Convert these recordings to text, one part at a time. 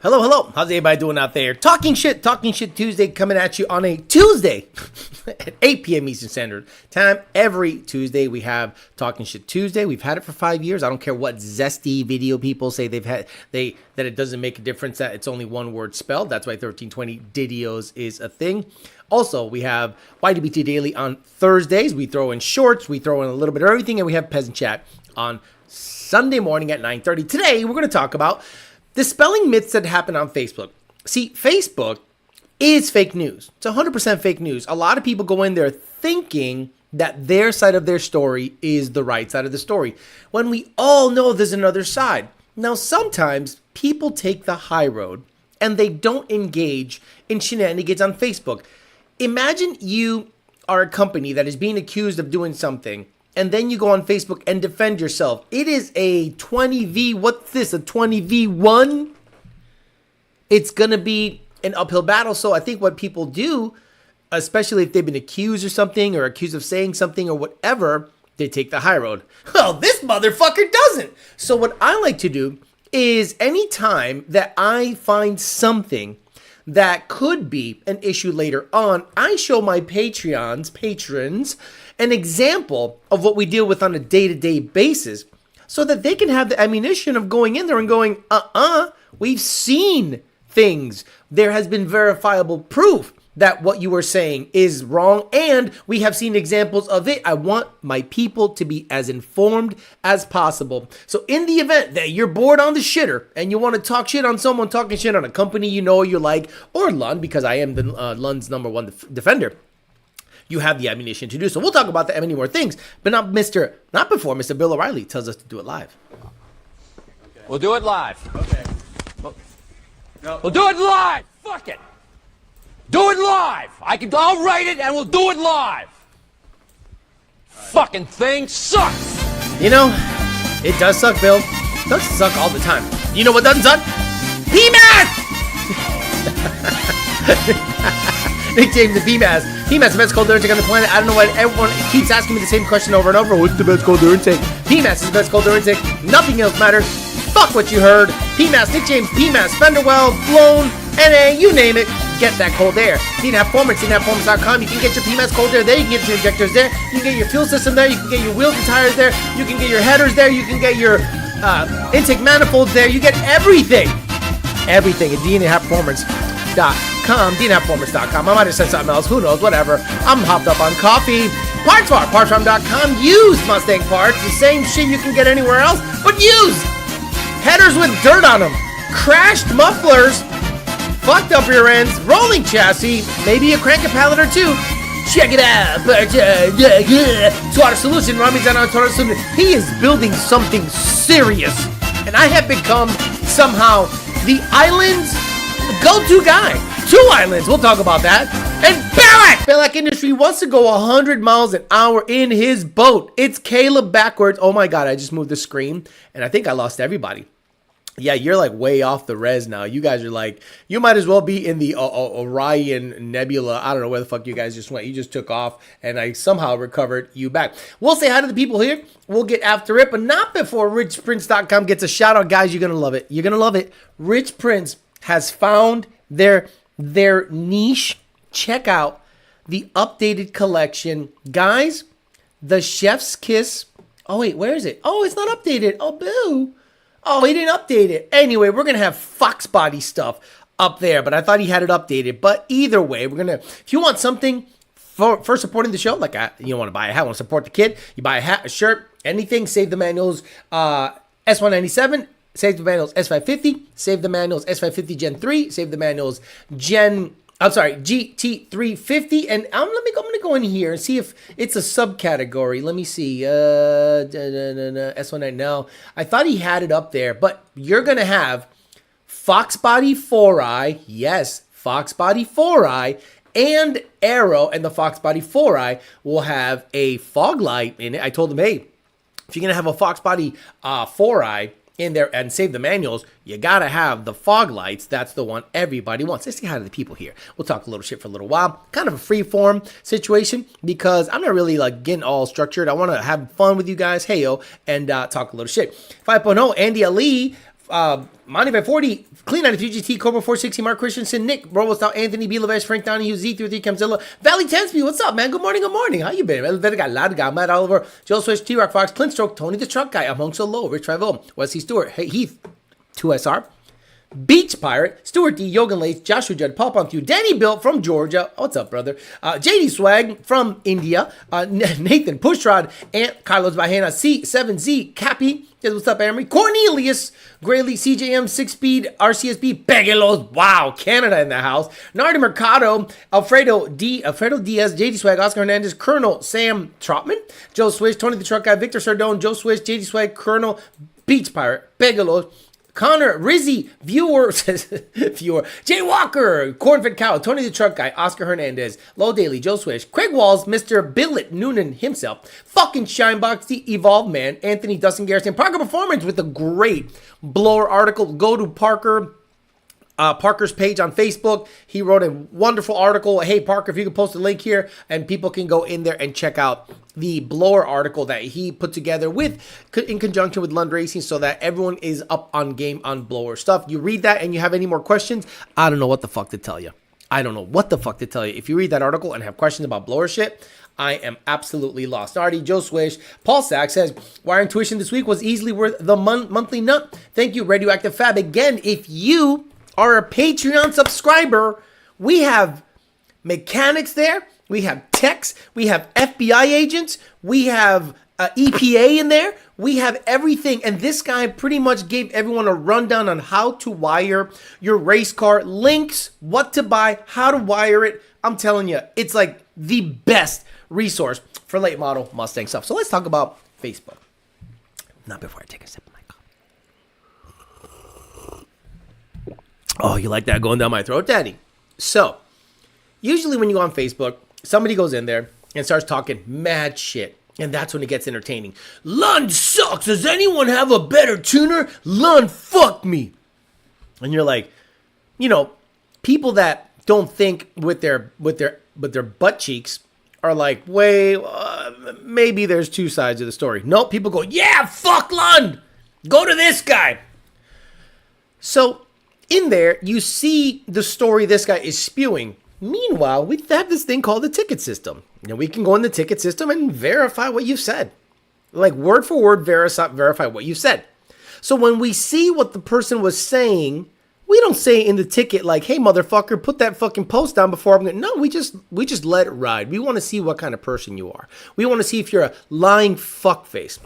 Hello, hello. How's everybody doing out there? Talking Shit Tuesday coming at you on a Tuesday at 8 p.m. Eastern Standard Time. Every Tuesday we have Talking Shit Tuesday. We've had it for 5 years. I don't care what zesty video people say that it doesn't make a difference that it's only one word spelled. That's why 1320 Didios is a thing. Also, we have YWT Daily on Thursdays. We throw in shorts, we throw in a little bit of everything, and we have Peasant Chat on Sunday morning at 9:30. Today, we're going to talk about dispelling myths that happen on Facebook. See, Facebook is fake news. It's 100% fake news. A lot of people go in there thinking that their side of their story is the right side of the story, when we all know there's another side. Now, sometimes people take the high road and they don't engage in shenanigans on Facebook. Imagine you are a company that is being accused of doing something, and then you go on Facebook and defend yourself. It is a 20v, what's this, a 20v1? It's going to be an uphill battle. So I think what people do, especially if they've been accused or something, or accused of saying something or whatever, they take the high road. Well, this motherfucker doesn't. So what I like to do is anytime that I find something that could be an issue later on, I show my patrons, an example of what we deal with on a day-to-day basis, so that they can have the ammunition of going in there and going, we've seen things. There has been verifiable proof that what you were saying is wrong, and we have seen examples of it. I want my people to be as informed as possible. So in the event that you're bored on the shitter and you want to talk shit on someone talking shit on a company you know you like, or Lund, because I am the Lund's number one defender, you have the ammunition to do so. We'll talk about that and many more things, but not before Mr. Bill O'Reilly tells us to do it live. Okay. We'll do it live. Okay. We'll do it live. Fuck it. Do it live. I'll write it and we'll do it live. Fucking thing sucks. You know, it does suck, Bill. It does suck all the time. You know what doesn't suck? PMAS! Nick James, the PMAS. PMAS, the best cold air intake on the planet. I don't know why everyone keeps asking me the same question over and over. What's the best cold air intake? PMAS is the best cold air intake. Nothing else matters. Fuck what you heard. PMAS, Nick James, PMAS, Fenderwell, Blown, NA, you name it. Get that cold air. DNAPformance, DNAPformance.com. You can get your PMAS cold air there. You can get your injectors there. You can get your fuel system there. You can get your wheels and tires there. You can get your headers there. You can get your intake manifolds there. You get everything. Everything at DNAPformance.com. DNAPformance.com. I might have said something else. Who knows? Whatever. I'm hopped up on coffee. PartsFarm. PartsFarm.com. Used Mustang parts. The same shit you can get anywhere else, but used. Headers with dirt on them. Crashed mufflers. Fucked up rear ends, rolling chassis, maybe a crank pallet or two. Check it out. Toyota Solution, Rami's on Toyota Solution. He is building something serious. And I have become somehow the island's go-to guy. 2 islands, we'll talk about that. And Belak Industry wants to go 100 miles an hour in his boat. It's Caleb backwards. Oh my God, I just moved the screen and I think I lost everybody. Yeah, you're like way off the res now. You guys are like, you might as well be in the Orion Nebula. I don't know where the fuck you guys just went. You just took off, and I somehow recovered you back. We'll say hi to the people here. We'll get after it, but not before RichPrince.com gets a shout out. Guys, you're going to love it. You're going to love it. Rich Prince has found their niche. Check out the updated collection. Guys, the Chef's Kiss. Oh, wait, where is it? Oh, it's not updated. Oh, boo. Oh, he didn't update it. Anyway, we're going to have Fox Body stuff up there, but I thought he had it updated. But either way, we're going to, if you want something for supporting the show, like you want to buy a hat, want to support the kid, you buy a hat, a shirt, anything, Save the Manuals S197, Save the Manuals S550, Save the Manuals S550 Gen 3, Save the Manuals GT350, and I'm going to go in here and see if it's a subcategory. Let me see. S19. No, I thought he had it up there, but you're going to have Fox Body 4i. Yes, Fox Body 4i and Aero, and the Fox Body 4i will have a fog light in it. I told him, hey, if you're going to have a Fox Body 4i in there and Save the Manuals, you gotta have the fog lights. That's the one everybody wants. Let's see hi to the people here. We'll talk a little shit for a little while. Kind of a free form situation because I'm not really like getting all structured. I want to have fun with you guys, and talk a little shit. 5.0, Andy Ali Monty by 40, Clean Out of UGT, Cobra 460, Mark Christensen, Nick, Robo Stout, Anthony, B. Levesh, Frank Donahue, Z33, Camzilla, Valley Tensby, what's up, man? Good morning. How you been? Elevator guy, Loud guy, Matt Oliver, Joe Swish, T-Rock Fox, Clint Stroke, Tony the Truck Guy, Among So Low, Rich Trivell, Wesley Stewart, Hey Heath, 2SR, Beach Pirate, Stuart D, Yogan Lace, Joshua Judd, Paul Ponthew, Danny Bill from Georgia. What's up, brother? JD Swag from India, Nathan Pushrod, and Carlos Bahena, C7Z, Cappy. What's up, Amory? Cornelius, Grayley, CJM, 6-Speed, RCSB, Pegelos. Wow, Canada in the house. Nardi Mercado, Alfredo Diaz, JD Swag, Oscar Hernandez, Colonel Sam Trotman, Joe Swish, Tony the Truck Guy, Victor Sardone, Joe Swish, JD Swag, Colonel Beach Pirate, Pegelos. Connor, Rizzy, viewer, Jay Walker, Cornfed Cow, Tony the Truck Guy, Oscar Hernandez, Low Daily, Joe Swish, Craig Walls, Mr. Billet Noonan himself, fucking Shinebox, the Evolved Man, Anthony, Dustin Garrison, Parker Performance with a great blower article. Go to Parker's page on Facebook. He wrote a wonderful article. Hey, Parker, if you could post a link here and people can go in there and check out the blower article that he put together in conjunction with Lund Racing so that everyone is up on game on blower stuff. You read that and you have any more questions, I don't know what the fuck to tell you. If you read that article and have questions about blower shit, I am absolutely lost. Artie, Joe Swish, Paul Sachs says, Wire Intuition this week was easily worth the monthly nut. Thank you, Radioactive Fab. Again, if you are a Patreon subscriber, we have mechanics there, we have techs, we have FBI agents, we have EPA in there, we have everything. And this guy pretty much gave everyone a rundown on how to wire your race car, links, what to buy, how to wire it. I'm telling you, it's like the best resource for late model Mustang stuff. So let's talk about Facebook. Not before I take a sip of my coffee. Oh, you like that going down my throat, Daddy? So, usually when you go on Facebook, somebody goes in there and starts talking mad shit. And that's when it gets entertaining. Lund sucks. Does anyone have a better tuner? Lund, fuck me. And you're like, people that don't think with their butt cheeks are like, maybe there's two sides of the story. Nope, people go, yeah, fuck Lund. Go to this guy. So, in there, you see the story this guy is spewing. Meanwhile, we have this thing called the ticket system. We can go in the ticket system and verify what you said. Like word for word, verify what you said. So when we see what the person was saying, we don't say in the ticket like, hey, motherfucker, put that fucking post down before I'm going to... No, we just let it ride. We want to see what kind of person you are. We want to see if you're a lying fuckface.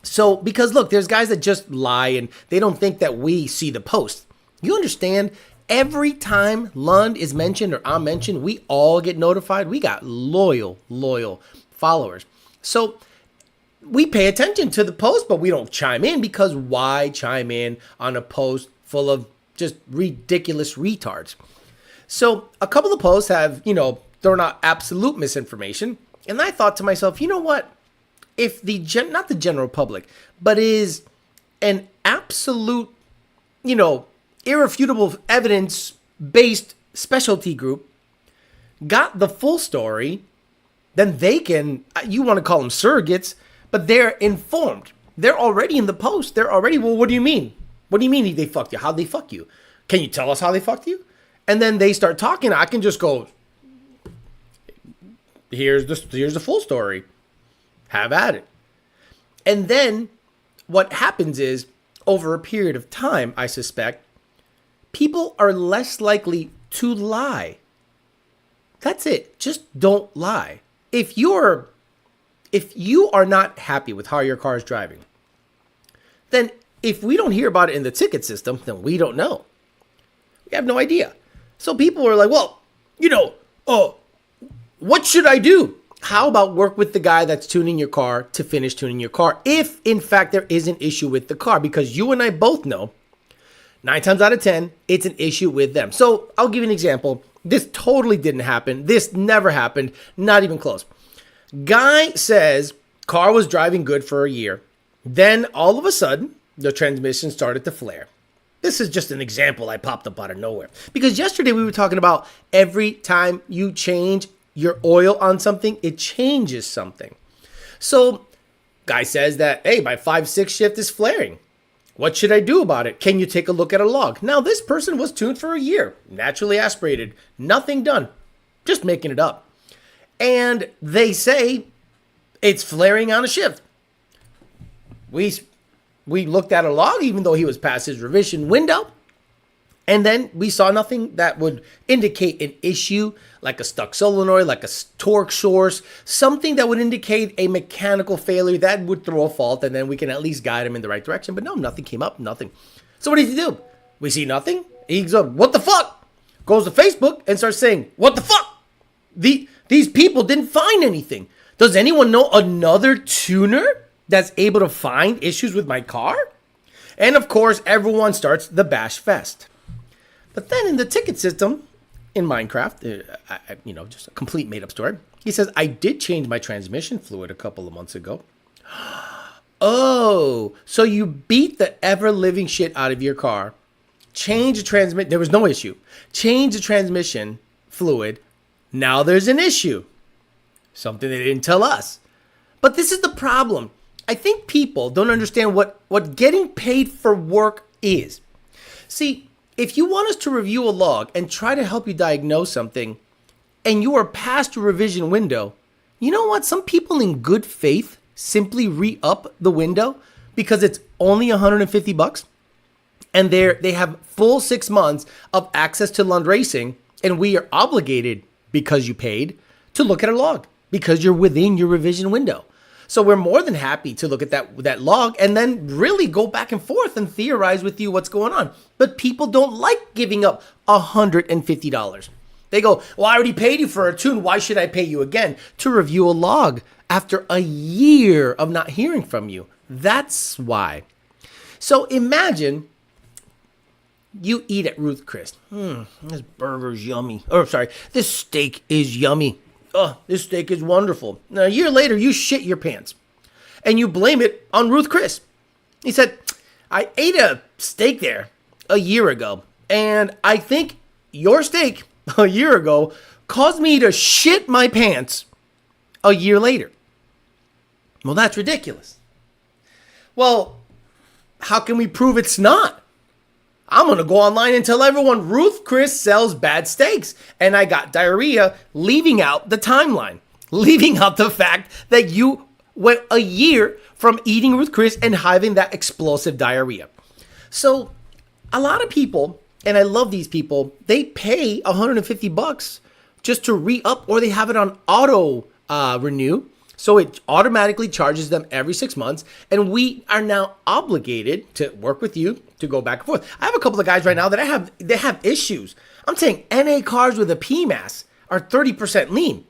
So, because look, there's guys that just lie and they don't think that we see the post. You understand? Every time Lund is mentioned or I'm mentioned, we all get notified. We got loyal followers. So we pay attention to the post, but we don't chime in because why chime in on a post full of just ridiculous retards? So a couple of posts have, they're not absolute misinformation. And I thought to myself, you know what? If not the general public, but is an absolute, irrefutable evidence-based specialty group got the full story, then they can, you want to call them surrogates, but they're informed. They're already in the post. They're already, well, what do you mean? What do you mean they fucked you? How'd they fuck you? Can you tell us how they fucked you? And then they start talking. I can just go, here's the full story. Have at it. And then what happens is, over a period of time, I suspect, people are less likely to lie. That's it. Just don't lie. If you are not happy with how your car is driving, then if we don't hear about it in the ticket system, then we don't know. We have no idea. So people are like, well, what should I do? How about work with the guy that's tuning your car to finish tuning your car if, in fact, there is an issue with the car? Because you and I both know 9 times out of 10, it's an issue with them. So I'll give you an example. This totally didn't happen. This never happened. Not even close. Guy says car was driving good for a year. Then all of a sudden, the transmission started to flare. This is just an example I popped up out of nowhere. Because yesterday we were talking about every time you change your oil on something, it changes something. So guy says that, hey, my 5-6 shift is flaring. What should I do about it? Can you take a look at a log? Now, this person was tuned for a year, naturally aspirated, nothing done, just making it up. And they say it's flaring on a shift. We looked at a log, even though he was past his revision window. And then we saw nothing that would indicate an issue, like a stuck solenoid, like a torque source, something that would indicate a mechanical failure that would throw a fault, and then we can at least guide him in the right direction. But no, nothing came up, nothing. So what did he do? We see nothing. He goes, what the fuck? Goes to Facebook and starts saying, what the fuck? These people didn't find anything. Does anyone know another tuner that's able to find issues with my car? And of course, everyone starts the bash fest. But then in the ticket system in Minecraft, just a complete made-up story. He says, I did change my transmission fluid a couple of months ago. Oh, so you beat the ever-living shit out of your car, change the transmission, there was no issue. Change the transmission fluid, now there's an issue. Something they didn't tell us. But this is the problem. I think people don't understand what getting paid for work is. See, if you want us to review a log and try to help you diagnose something, and you are past your revision window, you know what? Some people in good faith simply re-up the window because it's only $150, and they have full 6 months of access to Lund Racing, and we are obligated, because you paid, to look at a log because you're within your revision window. So we're more than happy to look at that log and then really go back and forth and theorize with you what's going on. But people don't like giving up $150. They go, well, I already paid you for a tune. Why should I pay you again to review a log after a year of not hearing from you? That's why. So imagine you eat at Ruth Chris. This burger's yummy. This steak is yummy. Oh, this steak is wonderful. Now, a year later, you shit your pants. And you blame it on Ruth Chris. He said, I ate a steak there a year ago. And I think your steak a year ago caused me to shit my pants a year later. Well, that's ridiculous. Well, how can we prove it's not? I'm going to go online and tell everyone Ruth Chris sells bad steaks. And I got diarrhea, leaving out the timeline, leaving out the fact that you went a year from eating Ruth Chris and having that explosive diarrhea. So a lot of people, and I love these people, they pay $150 just to re-up, or they have it on auto renew. So it automatically charges them every 6 months, and we are now obligated to work with you to go back and forth. I have a couple of guys right now that they have issues. I'm saying NA cars with a PMAS are 30% lean.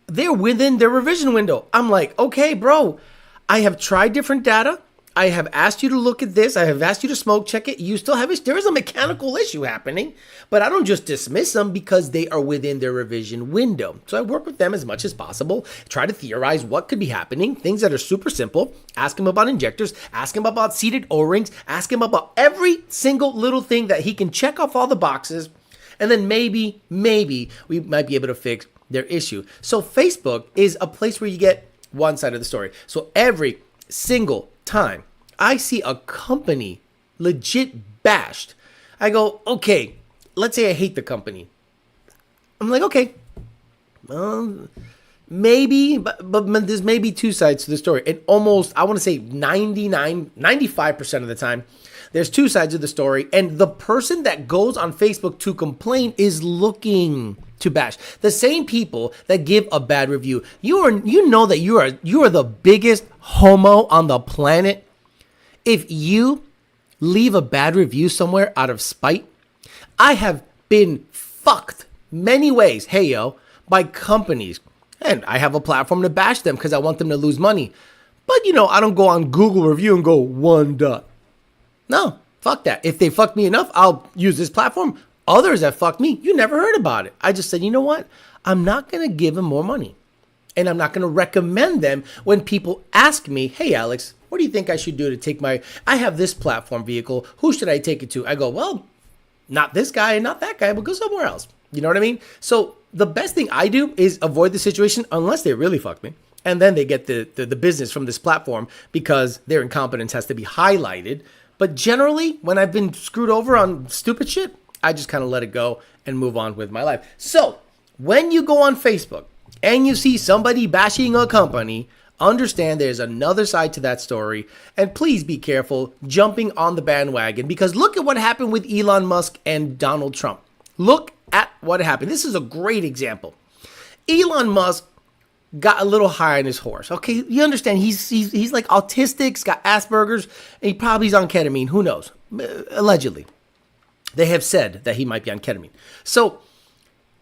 They're within their revision window. I'm like, okay, bro, I have tried different data. I have asked you to look at this. I have asked you to smoke check it. You still have it. There is a mechanical issue happening, but I don't just dismiss them because they are within their revision window. So I work with them as much as possible, try to theorize what could be happening, things that are super simple, ask him about injectors, ask him about seated O-rings, ask him about every single little thing that he can check off all the boxes, and then maybe we might be able to fix their issue. So Facebook is a place where you get one side of the story. So every single time I see a company legit bashed, I go, okay, let's say I hate the company. I'm like, okay, maybe, but there's maybe two sides to the story. And almost, I want to say 95% of the time, there's two sides of the story. And the person that goes on Facebook to complain is looking to bash. The same people that give a bad review. You know that you are the biggest homo on the planet if you leave a bad review somewhere out of spite. I have been fucked many ways, hey yo, by companies. And I have a platform to bash them because I want them to lose money. But I don't go on Google review and go 1 dot. No, fuck that. If they fucked me enough, I'll use this platform. Others that fucked me, you never heard about it. I just said, you know what? I'm not going to give them more money. And I'm not going to recommend them when people ask me, hey, Alex, what do you think I should do to take I have this platform vehicle. Who should I take it to? I go, well, not this guy and not that guy, but go somewhere else. You know what I mean? So the best thing I do is avoid the situation unless they really fuck me. And then they get the business from this platform because their incompetence has to be highlighted. But generally, when I've been screwed over on stupid shit, I just kind of let it go and move on with my life. So when you go on Facebook and you see somebody bashing a company, understand there's another side to that story. And please be careful jumping on the bandwagon, because look at what happened with Elon Musk and Donald Trump. Look at what happened. This is a great example. Elon Musk got a little high on his horse. Okay, you understand he's like autistic, he's got Asperger's, and he probably's on ketamine. Who knows? Allegedly. They have said that he might be on ketamine. So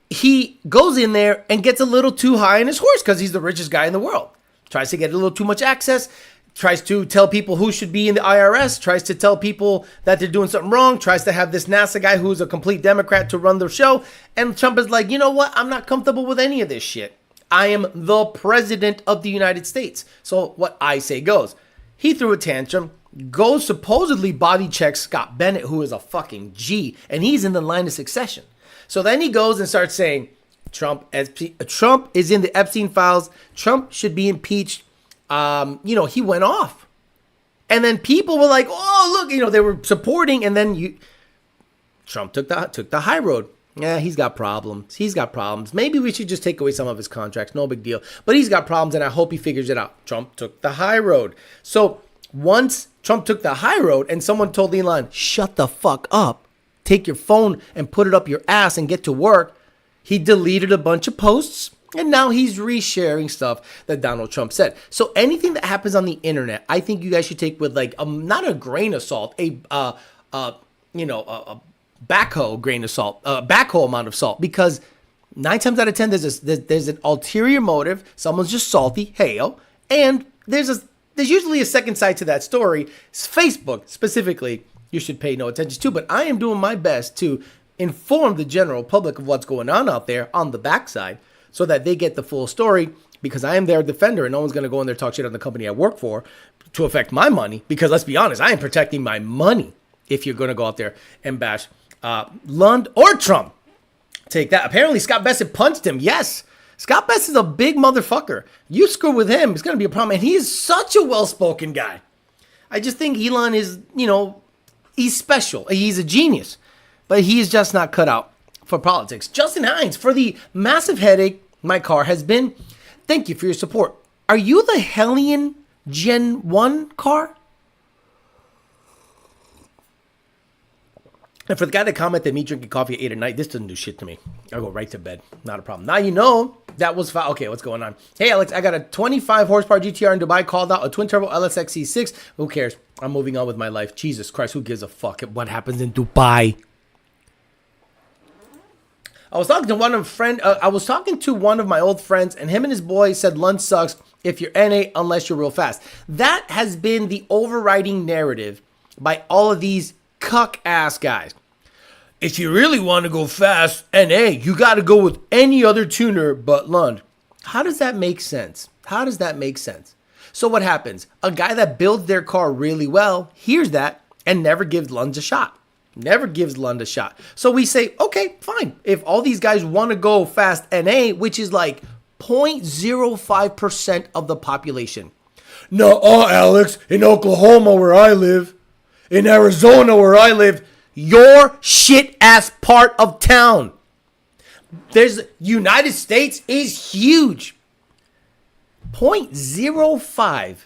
he goes in there and gets a little too high on his horse because he's the richest guy in the world. Tries to get a little too much access, tries to tell people who should be in the IRS, tries to tell people that they're doing something wrong, tries to have this NASA guy who's a complete Democrat to run the show. And Trump is like, you know what? I'm not comfortable with any of this shit. I am the president of the United States. So what I say goes. He threw a tantrum, goes supposedly body checks Scott Bennett, who is a fucking G, and he's in the line of succession. So then he goes and starts saying, Trump is in the Epstein files. Trump should be impeached. He went off. And then people were like, oh, look, they were supporting. And then Trump took the high road. Yeah, he's got problems. Maybe we should just take away some of his contracts. No big deal. But he's got problems, and I hope he figures it out. Trump took the high road. So once Trump took the high road and someone told Elon, shut the fuck up, take your phone and put it up your ass and get to work, he deleted a bunch of posts, and now he's resharing stuff that Donald Trump said. So anything that happens on the internet, I think you guys should take with not a grain of salt, a backhoe grain of salt, backhoe amount of salt, because 9 times out of 10 there's an ulterior motive. Someone's just salty, heyo, and there's usually a second side to that story. Facebook specifically, you should pay no attention to, but I am doing my best to inform the general public of what's going on out there on the backside so that they get the full story, because I am their defender and no one's going to go in there and talk shit on the company I work for to affect my money, because let's be honest, I am protecting my money if you're going to go out there and bash Lund or Trump. Take that. Apparently Scott Bassett punched him. Yes, Scott Bassett is a big motherfucker. You screw with him, it's going to be a problem. And he is such a well-spoken guy. I just think Elon is, he's special. He's a genius. But he is just not cut out for politics. Justin Hines, for the massive headache my car has been, thank you for your support. Are you the Hellion Gen 1 car? And for the guy that commented me drinking coffee at 8 at night, this doesn't do shit to me. I'll go right to bed. Not a problem. Now you know that was fine. Okay, what's going on? Hey, Alex, I got a 25 horsepower GTR in Dubai, called out a twin-turbo LSX C6. Who cares? I'm moving on with my life. Jesus Christ, who gives a fuck what happens in Dubai? I was talking to one of my old friends, and him and his boy said lunch sucks if you're NA unless you're real fast. That has been the overriding narrative by all of these cuck-ass guys. If you really want to go fast, NA, you got to go with any other tuner but Lund. How does that make sense? So what happens? A guy that builds their car really well hears that and never gives Lund a shot. So we say, okay, fine. If all these guys want to go fast NA, which is like 0.05% of the population. No, Alex, in Oklahoma where I live, in Arizona where I live, your shit-ass part of town. United States is huge. 0.05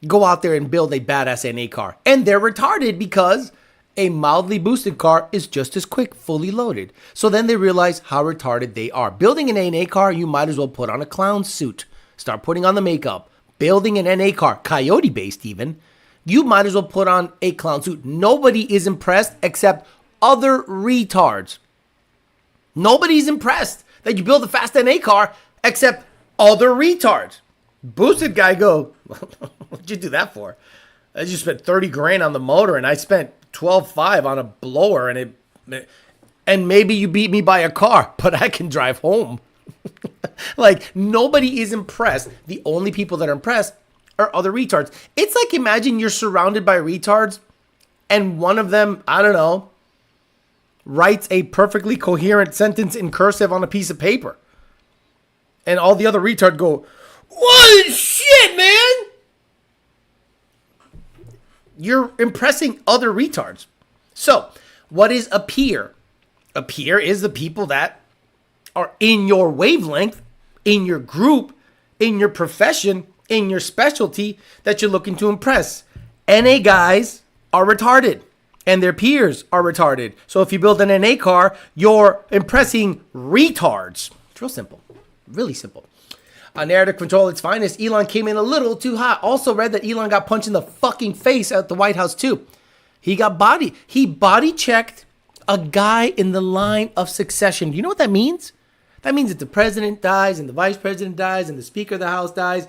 go out there and build a badass NA car. And they're retarded because a mildly boosted car is just as quick, fully loaded. So then they realize how retarded they are. Building an NA car, you might as well put on a clown suit. Start putting on the makeup. Building an NA car, coyote-based even, you might as well put on a clown suit. Nobody is impressed except other retards. Nobody's impressed that you build a fast NA car except other retards. Boosted guy go, what'd you do that for? I just spent 30 grand on the motor and I spent 12.5 on a blower and maybe you beat me by a car, but I can drive home. Like, nobody is impressed. The only people that are impressed are other retards. It's like, imagine you're surrounded by retards and one of them, I don't know, writes a perfectly coherent sentence in cursive on a piece of paper. And all the other retards go, what shit, man? You're impressing other retards. So, what is a peer? A peer is the people that are in your wavelength, in your group, in your profession, in your specialty that you're looking to impress. NA guys are retarded and their peers are retarded. So if you build an NA car, you're impressing retards. It's real simple. Really simple. Narrative control at its finest. Elon came in a little too hot. Also read that Elon got punched in the fucking face at the White House too. He body checked a guy in the line of succession. Do you know what that means? That means that the president dies and the vice president dies and the speaker of the house dies.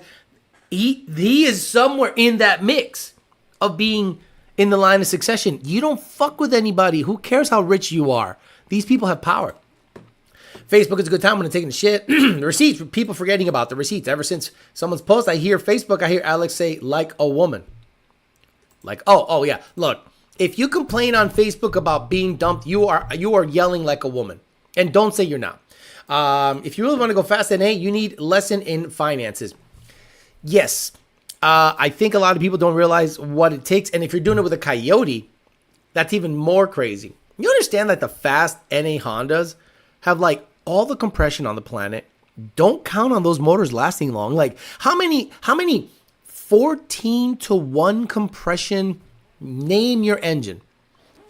He is somewhere in that mix of being in the line of succession. You don't fuck with anybody. Who cares how rich you are? These people have power. Facebook is a good time when I'm taking a shit. The receipts, people forgetting about the receipts. Ever since someone's post, I hear Alex say, like a woman. Like, oh yeah. Look, if you complain on Facebook about being dumped, you are yelling like a woman. And don't say you're not. If you really want to go fast in A, you need lesson in finances. Yes. I think a lot of people don't realize what it takes. And if you're doing it with a Coyote, that's even more crazy. You understand that the fast NA Hondas have like all the compression on the planet. Don't count on those motors lasting long. Like how many 14-to-1 compression, name your engine.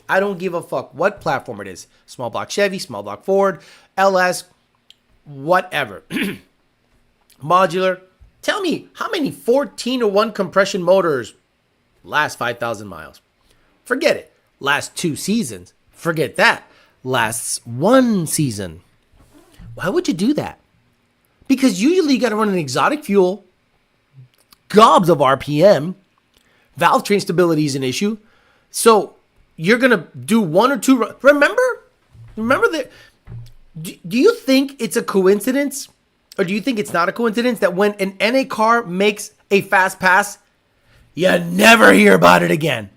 I don't give a fuck what platform it is. Small block Chevy, small block Ford, LS, whatever. Modular. Tell me how many 14-to-1 compression motors last 5,000 miles. Forget it. Last 2 seasons. Forget that. Lasts 1 season. Why would you do that? Because usually you got to run an exotic fuel, gobs of RPM, valve train stability is an issue. So you're going to do 1 or 2. Remember that. Do you think it's a coincidence, or do you think it's not a coincidence that when an NA car makes a fast pass, you never hear about it again?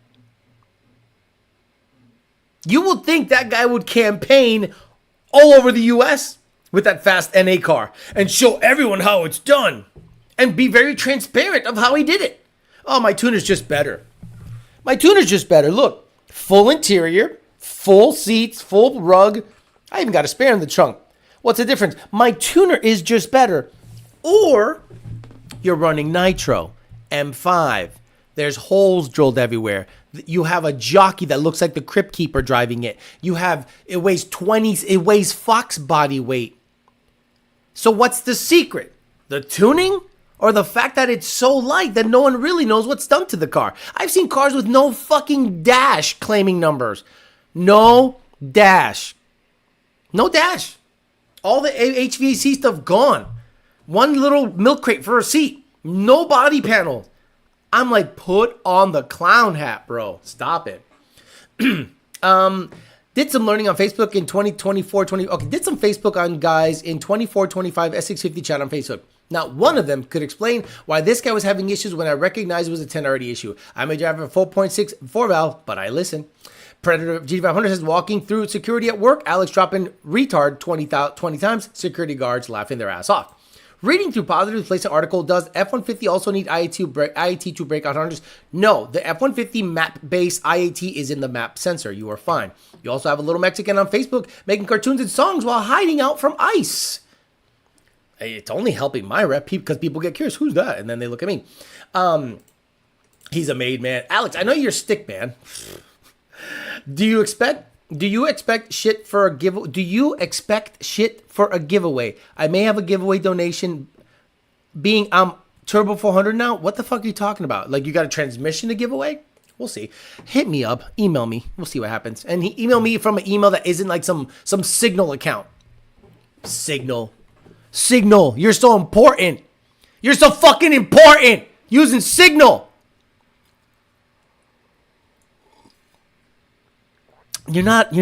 You would think that guy would campaign all over the U.S. with that fast NA car and show everyone how it's done and be very transparent of how he did it. Oh, my tuner's just better. My tuner's just better. Look, full interior, full seats, full rug. I even got a spare in the trunk. What's the difference? My tuner is just better. Or you're running nitro, M5. There's holes drilled everywhere. You have a jockey that looks like the Crypt Keeper driving it. It weighs Fox body weight. So what's the secret? The tuning or the fact that it's so light that no one really knows what's done to the car? I've seen cars with no fucking dash claiming numbers. No dash. No dash. All the HVAC stuff gone. One little milk crate for a seat. No body panel. I'm like, put on the clown hat, bro. Stop it. Did some learning on Facebook in 2024, did some Facebook on guys in 24-25 S650 chat on Facebook. Not one of them could explain why this guy was having issues when I recognized it was a 10RD issue. I may drive a 4.6 4-valve, but I listen. Predator G500 says, walking through security at work, Alex dropping retard 20 times, security guards laughing their ass off. Reading through positive placement article, does F150 also need IAT2 breakout harness? No, the F150 map-based IAT is in the map sensor. You are fine. You also have a little Mexican on Facebook making cartoons and songs while hiding out from ICE. It's only helping my rep because people get curious. Who's that? And then they look at me. He's a made man. Alex, I know you're a stick man. Do you expect shit for a giveaway? Do you expect shit for a giveaway? I may have a giveaway donation being Turbo 400 now. What the fuck are you talking about? Like you got a transmission to give away? We'll see. Hit me up. Email me. We'll see what happens. And he emailed me from an email that isn't like some Signal account. Signal. You're so important. You're so fucking important. Using Signal. You're not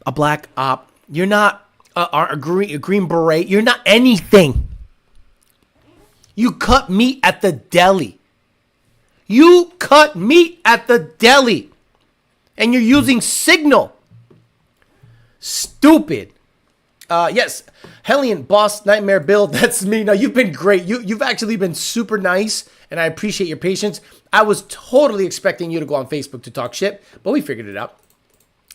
a black op. You're not a green beret. You're not anything. You cut meat at the deli. And you're using Signal. Stupid. Yes, Hellion, Boss, Nightmare, Bill, that's me. No, you've been great. You've actually been super nice and I appreciate your patience. I was totally expecting you to go on Facebook to talk shit, but we figured it out.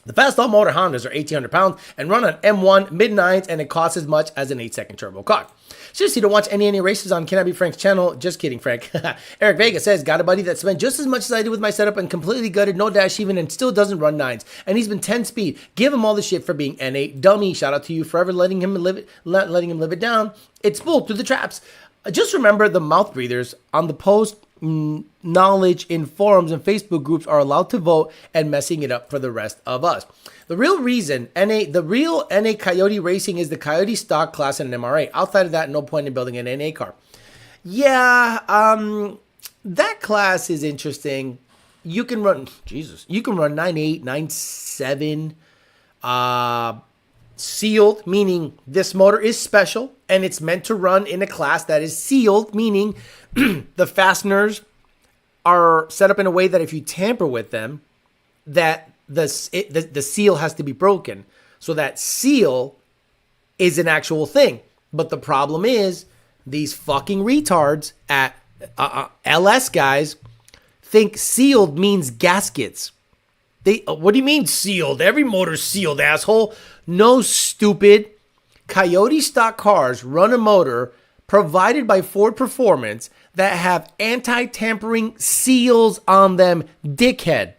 The fast all-motor Hondas are 1,800 pounds and run on M1 mid-9s, and it costs as much as an 8-second turbo car. Seriously, to watch any races on Can I Be Frank's channel? Just kidding, Frank. Eric Vega says, got a buddy that spent just as much as I did with my setup and completely gutted, no dash even, and still doesn't run 9s. And he's been 10 speed. Give him all the shit for being NA dummy. Shout out to you forever letting him live it down. It's pulled through the traps. Just remember the mouth breathers on the post knowledge in forums and Facebook groups are allowed to vote and messing it up for the rest of us. The real reason the real NA Coyote racing is the Coyote stock class and an MRA. Outside of that, no point in building an NA car. Yeah, that class is interesting. You can run 9.8, 9.7, sealed, meaning this motor is special and it's meant to run in a class that is sealed, meaning the fasteners are set up in a way that if you tamper with them, that the seal has to be broken. So that seal is an actual thing. But the problem is these fucking retards at LS guys think sealed means gaskets. What do you mean sealed? Every motor's sealed, asshole. No, stupid. Coyote stock cars run a motor provided by Ford Performance that have anti-tampering seals on them, dickhead.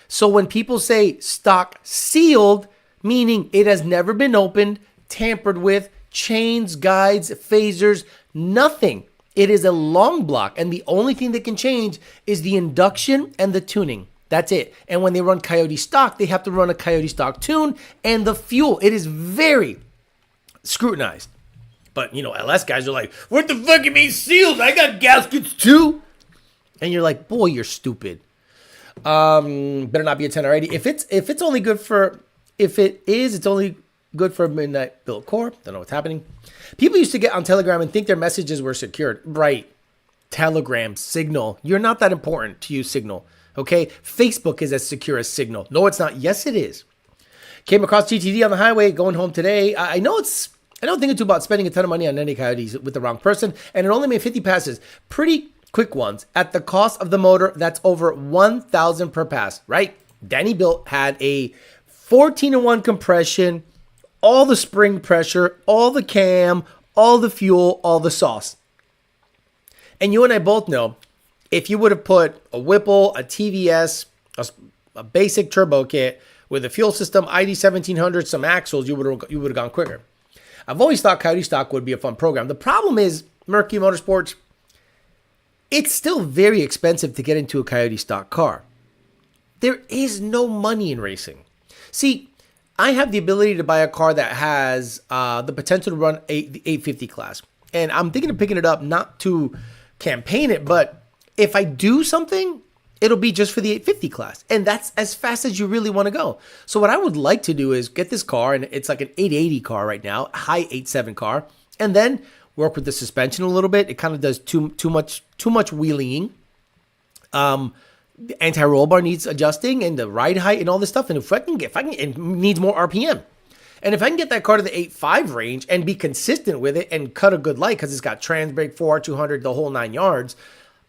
So when people say stock sealed, meaning it has never been opened, tampered with, chains, guides, phasers, nothing. It is a long block, and the only thing that can change is the induction and the tuning. That's it. And when they run Coyote stock, they have to run a Coyote stock tune and the fuel. It is very scrutinized. But, LS guys are like, what the fuck you mean sealed? I got gaskets too. And you're like, boy, you're stupid. Better not be a 10 already. If it's only good for, it's only good for a midnight build core. Don't know what's happening. People used to get on Telegram and think their messages were secured. Right. Telegram, Signal. You're not that important to use Signal. Okay. Facebook is as secure as Signal. No, it's not. Yes, it is. Came across GTD on the highway going home today. I don't think too about spending a ton of money on any Coyotes with the wrong person, and it only made 50 passes. Pretty quick ones at the cost of the motor that's over 1,000 per pass, right? Danny Built had a 14-1 compression, all the spring pressure, all the cam, all the fuel, all the sauce. And you and I both know, if you would have put a Whipple, a TVS, a basic turbo kit with a fuel system, ID 1700, some axles, you would have gone quicker. I've always thought Coyote stock would be a fun program. The problem is, Mercury Motorsports, it's still very expensive to get into a Coyote stock car. There is no money in racing. See, I have the ability to buy a car that has the potential to run the 850 class. And I'm thinking of picking it up, not to campaign it, but if I do something, it'll be just for the 850 class. And that's as fast as you really want to go. So what I would like to do is get this car, and it's like an 880 car right now, a high 87 car, and then work with the suspension a little bit. It kind of does too much wheeling. The anti-roll bar needs adjusting, and the ride height and all this stuff. And if I can, it needs more RPM. And if I can get that car to the 8.5 range and be consistent with it and cut a good light because it's got trans brake, 4, 200, the whole 9 yards,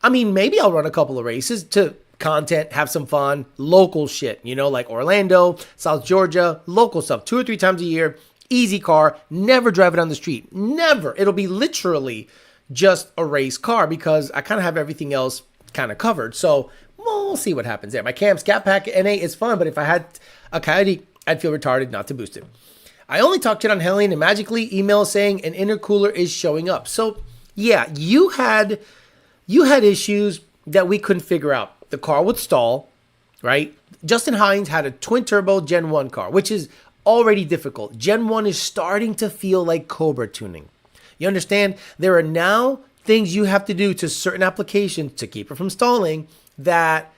I mean, maybe I'll run a couple of races to content, have some fun, local shit, like Orlando, South Georgia, local stuff, 2 or 3 times a year, easy car, never drive it on the street, never. It'll be literally just a race car because I kind of have everything else kind of covered. So we'll see what happens there. My Cam Scat Pack NA is fun, but if I had a Coyote, I'd feel retarded not to boost it. I only talked shit on Helene and magically email saying an intercooler is showing up. So yeah, you had issues that we couldn't figure out. The car would stall, right? Justin Hines had a twin turbo Gen 1 car, which is already difficult. Gen 1 is starting to feel like Cobra tuning. You understand? There are now things you have to do to certain applications to keep it from stalling that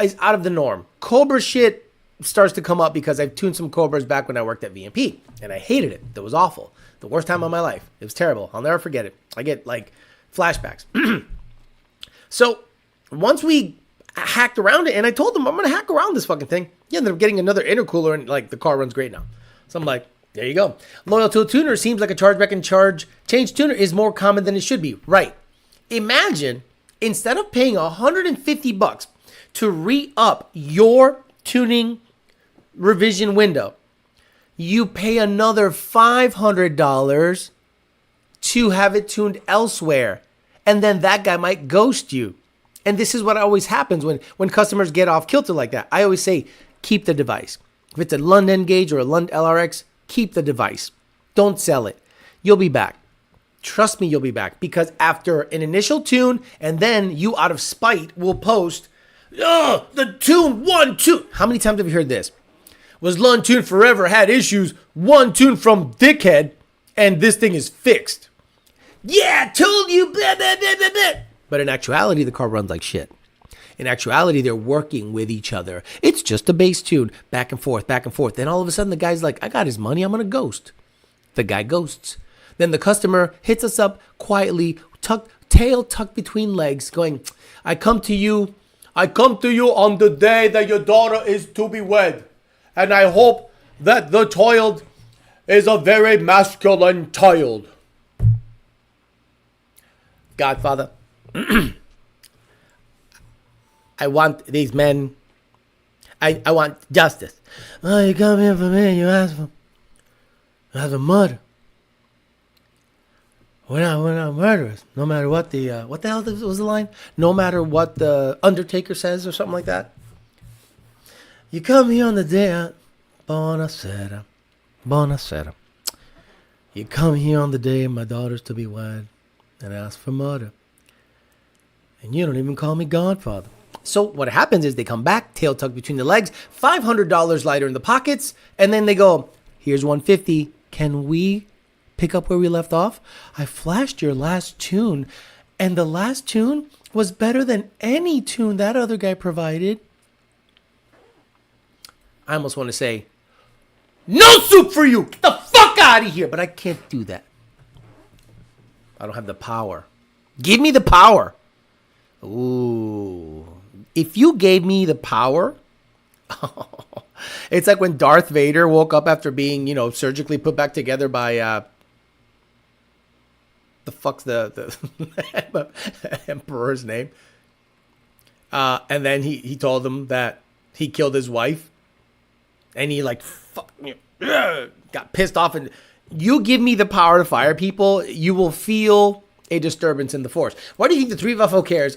is out of the norm. Cobra shit starts to come up because I've tuned some Cobras back when I worked at VMP, and I hated it. It was awful. The worst time of my life. It was terrible. I'll never forget it. I get flashbacks. So once we hacked around it, and I told them I'm going to hack around this fucking thing. Yeah, ended up getting another intercooler, and the car runs great now. So I'm like, there you go. Loyal to a tuner seems like a chargeback and change tuner is more common than it should be. Right. Imagine Instead of paying $150 to re-up your tuning revision window, you pay another $500 to have it tuned elsewhere. And then that guy might ghost you. And this is what always happens when customers get off kilter like that. I always say, keep the device. If it's a London Gauge or a Lund LRX, keep the device. Don't sell it. You'll be back. Trust me, you'll be back. Because after an initial tune, and then you out of spite will post, the tune, one tune. How many times have you heard this? Was Lund Tune forever, had issues, one tune from Dickhead, and this thing is fixed. Yeah, told you, blah, blah, blah, blah, blah. But in actuality, the car runs like shit. In actuality, they're working with each other. It's just a bass tune, back and forth, back and forth. Then all of a sudden, the guy's like, I got his money, I'm going to ghost. The guy ghosts. Then the customer hits us up quietly, tail tucked between legs, going, I come to you on the day that your daughter is to be wed. And I hope that the child is a very masculine child. Godfather, I want these men, I want justice. Oh, you come here for me, you ask for murder. We're not murderers. No matter what the hell was the line? No matter what the Undertaker says or something like that. You come here on the day, buonasera. You come here on the day my daughter's to be wed and ask for murder. And you don't even call me Godfather. So what happens is they come back, tail tucked between the legs, $500 lighter in the pockets, and then they go, here's $150. Can we pick up where we left off? I flashed your last tune, and the last tune was better than any tune that other guy provided. I almost want to say, no soup for you! Get the fuck out of here! But I can't do that. I don't have the power. Give me the power. Ooh. If you gave me the power, it's like when Darth Vader woke up after being, surgically put back together by, the fuck's the emperor's name? And then he told them that he killed his wife. And he got pissed off. And you give me the power to fire people, you will feel a disturbance in the force. Why do you think the 3 cares?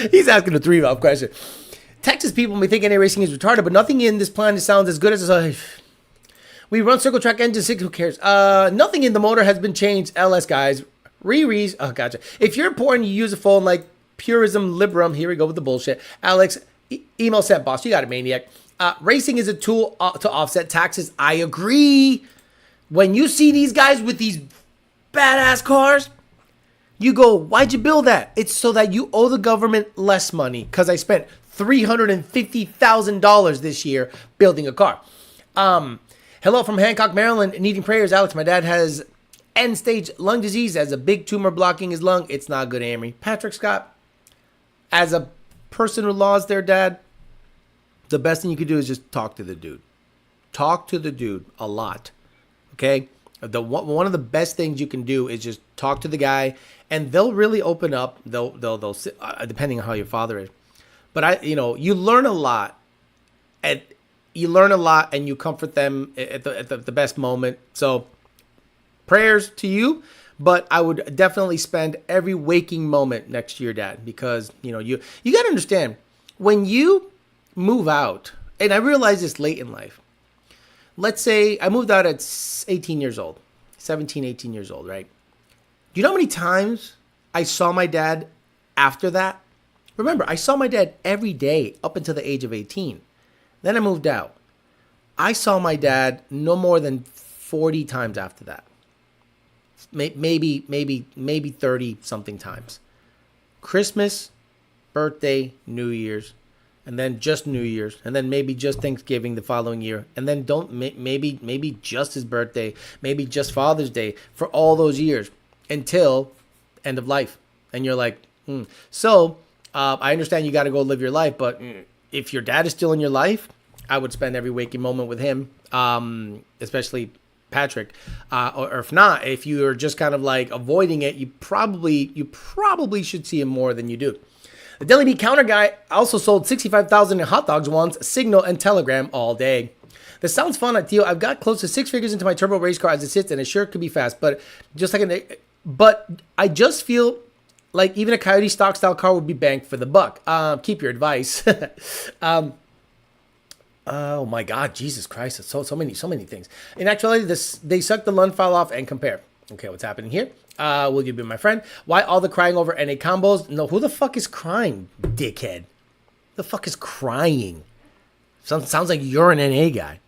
He's asking a 3 question. Texas people may think NA racing is retarded, but nothing in this plan sounds as good as we run circle track engine 6. Who cares? Nothing in the motor has been changed. LS guys, Riri's. Oh, gotcha. If you're poor and you use a phone like Purism Liberum, here we go with the bullshit. Alex, email set boss. You got it, maniac. Racing is a tool to offset taxes. I agree. When you see these guys with these badass cars, you go, why'd you build that? It's so that you owe the government less money because I spent $350,000 this year building a car. Hello from Hancock, Maryland. Needing prayers, Alex. My dad has end-stage lung disease, has a big tumor blocking his lung. It's not good, Amory. Patrick Scott, as a person who lost their dad, the best thing you could do is just talk to the dude. Talk to the dude a lot. Okay? One of the best things you can do is just talk to the guy, and they'll really open up. They'll depending on how your father is. But you learn a lot, and you comfort them at the best moment. So prayers to you, but I would definitely spend every waking moment next to your dad because you got to understand when you move out, and I realized this late in life. Let's say I moved out at 18 years old, 17, 18 years old, right? Do you know how many times I saw my dad after that? Remember, I saw my dad every day up until the age of 18. Then I moved out. I saw my dad no more than 40 times after that. Maybe 30 something times. Christmas, birthday, New Year's, and then just New Year's, and then maybe just Thanksgiving the following year, and then maybe just his birthday, maybe just Father's Day for all those years until end of life. And you're like, So I understand you got to go live your life, but if your dad is still in your life, I would spend every waking moment with him, especially Patrick, or if not, if you're just kind of like avoiding it, you probably should see him more than you do. The deli meat counter guy also sold 65,000 in hot dogs once, Signal and Telegram all day. This sounds fun, Teal. I've got close to 6 figures into my turbo race car as it sits, and it sure could be fast. But I just feel like even a Coyote stock style car would be banked for the buck. Keep your advice. Oh my God, Jesus Christ! It's so many things. In actuality, they suck the Lund file off and compare. Okay, what's happening here? Will you be my friend? Why all the crying over NA combos? No, who the fuck is crying, dickhead? The fuck is crying? Sounds like you're an NA guy.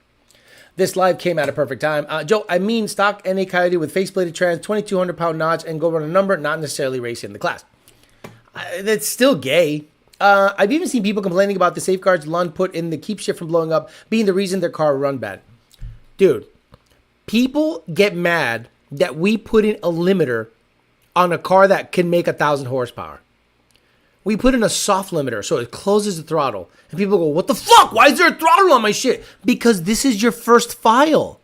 This live came at a perfect time. Joe, I mean stock NA Coyote with faceplated trans, 2,200 pound notch, and go run a number, not necessarily race in the class. That's still gay. I've even seen people complaining about the safeguards Lund put in the keep shit from blowing up being the reason their car run bad. Dude, people get mad that we put in a limiter on a car that can make 1,000 horsepower. We put in a soft limiter so it closes the throttle. And people go, what the fuck? Why is there a throttle on my shit? Because this is your first file.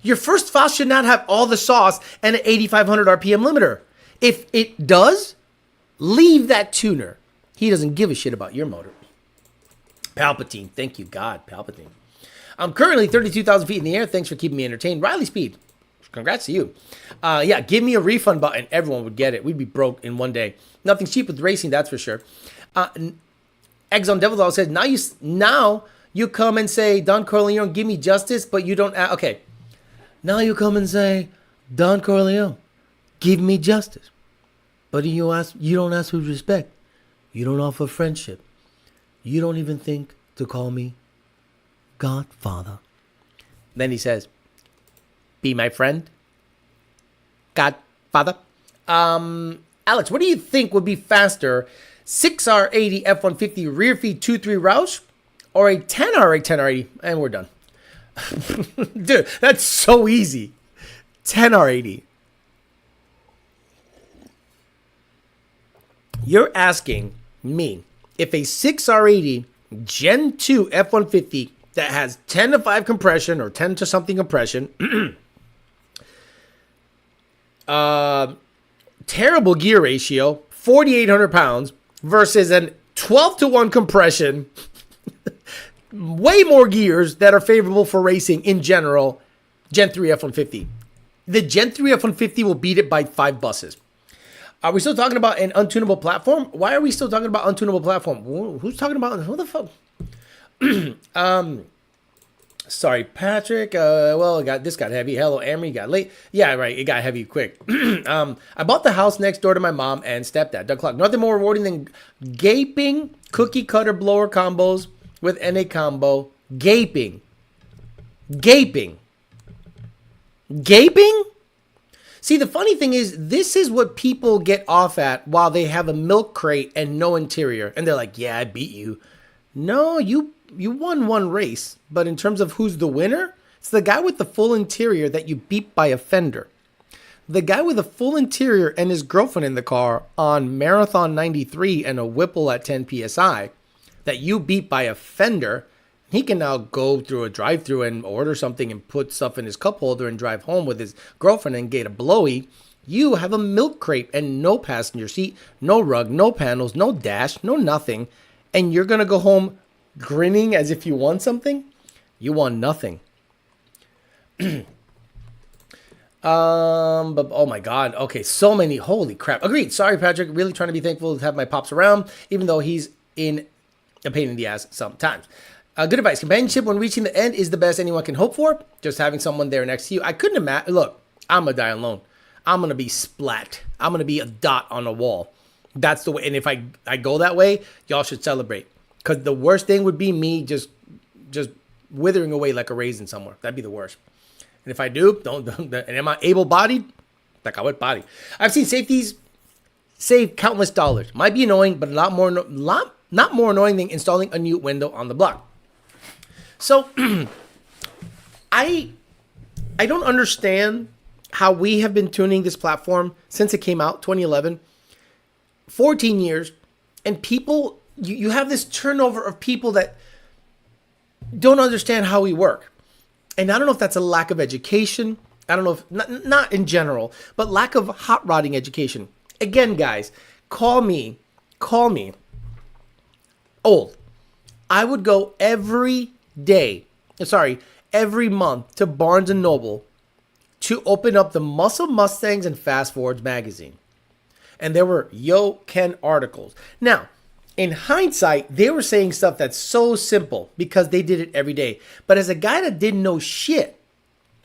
Your first file should not have all the sauce and an 8,500 RPM limiter. If it does, leave that tuner. He doesn't give a shit about your motor. Palpatine. Thank you, God. Palpatine. I'm currently 32,000 feet in the air. Thanks for keeping me entertained. Riley Speed. Congrats to you. Yeah, give me a refund button. Everyone would get it. We'd be broke in one day. Nothing's cheap with racing, that's for sure. Eggs on Devil Doll says, now you come and say, Don Corleone, give me justice, but you don't... Okay. Now you come and say, Don Corleone, give me justice. But you don't ask with respect. You don't offer friendship. You don't even think to call me Godfather. Then he says, be my friend, Godfather. Alex, what do you think would be faster, 6R80 F150 rear feed 2.3 Roush or a 10R8 10R80? And we're done. Dude, that's so easy. 10R80. You're asking me if a 6R80 Gen 2 F150 that has 10 to 5 compression or 10 to something compression, terrible gear ratio, 4,800 pounds versus a 12 to 1 compression, way more gears that are favorable for racing in general, Gen 3 F150. The Gen 3 F150 will beat it by 5 buses. Are we still talking about an untunable platform? Why are we still talking about untunable platform? Who's talking about, who the fuck? Sorry, Patrick. This got heavy. Hello, Amory, got late. Yeah, right. It got heavy quick. I bought the house next door to my mom and stepdad. Doug Clark. Nothing more rewarding than gaping cookie cutter blower combos with NA combo. Gaping. See, the funny thing is, this is what people get off at while they have a milk crate and no interior. And they're like, yeah, I beat you. No, you won one race. But in terms of who's the winner, it's the guy with the full interior that you beat by a fender. The guy with a full interior and his girlfriend in the car on Marathon 93 and a Whipple at 10 PSI that you beat by a fender. He can now go through a drive-thru and order something and put stuff in his cup holder and drive home with his girlfriend and get a blowy. You have a milk crate and no passenger seat, no rug, no panels, no dash, no nothing. And you're going to go home grinning as if you won something? You won nothing. But oh my God. Okay, so many. Holy crap. Agreed. Sorry, Patrick. Really trying to be thankful to have my pops around, even though he's in a pain in the ass sometimes. Good advice. Companionship when reaching the end is the best anyone can hope for. Just having someone there next to you. I couldn't imagine. Look, I'm going to die alone. I'm going to be splat. I'm going to be a dot on a wall. That's the way. And if I go that way, y'all should celebrate. Because the worst thing would be me just withering away like a raisin somewhere. That'd be the worst. And if I do, don't and am I able-bodied? Like I would body. I've seen safeties save countless dollars. Might be annoying, but not more annoying than installing a new window on the block. So, I don't understand how we have been tuning this platform since it came out, 2011, 14 years, and people, you have this turnover of people that don't understand how we work. And I don't know if that's a lack of education. I don't know if, not in general, but lack of hot rodding education. Again, guys, call me old. I would go every month to Barnes & Noble to open up the Muscle Mustangs and Fast Forwards magazine. And there were Yo Ken articles. Now, in hindsight, they were saying stuff that's so simple because they did it every day. But as a guy that didn't know shit,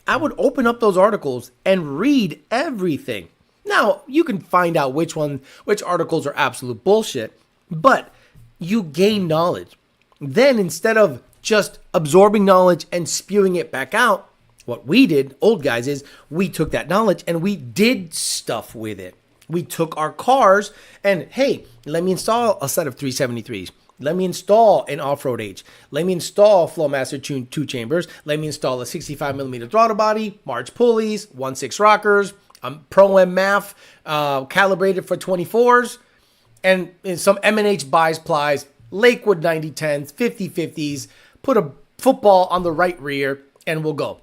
I would open up those articles and read everything. Now, you can find out which articles are absolute bullshit, but you gain knowledge. Then instead of just absorbing knowledge and spewing it back out, what we did, old guys, is we took that knowledge and we did stuff with it. We took our cars and, hey, let me install a set of 373s. Let me install an off-road H. Let me install Flowmaster 2 chambers. Let me install a 65mm throttle body, March pulleys, 1.6 rockers, Pro M MAF, calibrated for 24s, and some M&H buys plies, Lakewood 9010s, 5050s, put a football on the right rear, and we'll go.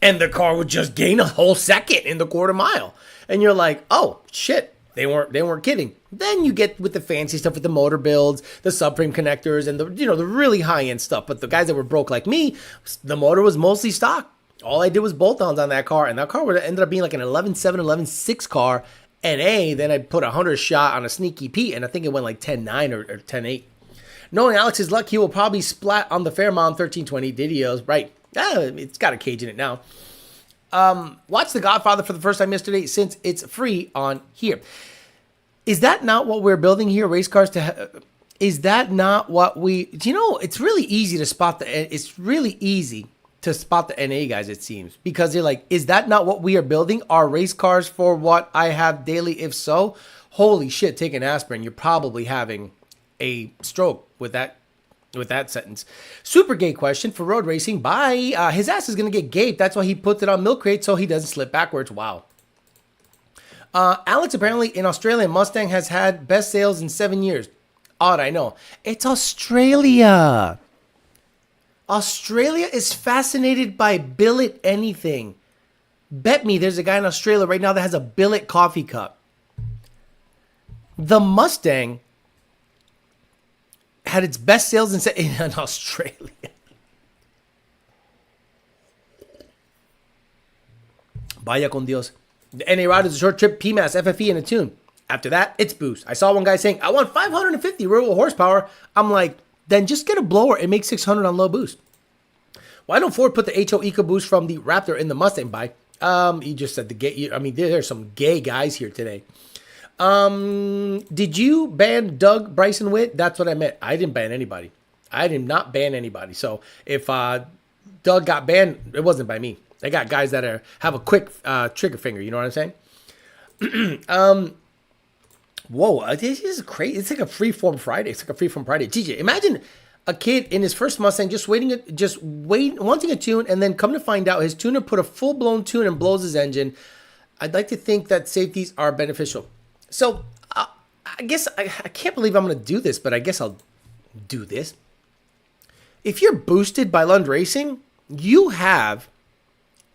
And the car would just gain a whole second in the quarter mile. And you're like, oh, shit. They weren't kidding. Then you get with the fancy stuff with the motor builds, the subframe connectors, and the really high-end stuff. But the guys that were broke like me, the motor was mostly stock. All I did was bolt-ons on that car, and that car would have ended up being like an 11.7, 11.6 car, NA. Then I put a 100 shot on a Sneaky Pete, and I think it went like 10.9 or 10.8. Knowing Alex's luck, he will probably splat on the Fairmont 1320 videos. Right. It's got a cage in it now. Watch The Godfather for the first time yesterday since it's free on here. Is that not what we're building here? Race cars is that not what we? It's really easy to spot the NA guys. It seems because they're like, is that not what we are building? Are race cars for what I have daily? If so, holy shit! Take an aspirin. You're probably having a stroke with that sentence. Super gay question for road racing. Bye. His ass is going to get gaped. That's why he puts it on milk crate so he doesn't slip backwards. Wow. Alex, apparently in Australia, Mustang has had best sales in 7 years. Odd, I know. It's Australia. Australia is fascinated by billet anything. Bet me there's a guy in Australia right now that has a billet coffee cup. The Mustang had its best sales in Australia. Vaya con Dios. The NA route is a short trip, PMAS, FFE, and a tune. After that, it's boost. I saw one guy saying, I want 550 real horsepower. I'm like, then just get a blower and make 600 on low boost. Why don't Ford put the HO EcoBoost from the Raptor in the Mustang bike? He just said the gay. I mean, there's some gay guys here today. Did you ban Doug Bryson Witt? That's what I meant. I didn't ban anybody. I did not ban anybody. So if Doug got banned, it wasn't by me. They got guys that have a quick trigger finger. You know what I'm saying? Whoa, this is crazy. It's like a freeform Friday. TJ, imagine a kid in his first Mustang wanting a tune, and then come to find out his tuner put a full-blown tune and blows his engine. I'd like to think that safeties are beneficial. So I guess I can't believe I'm going to do this, but I guess I'll do this. If you're boosted by Lund Racing, you have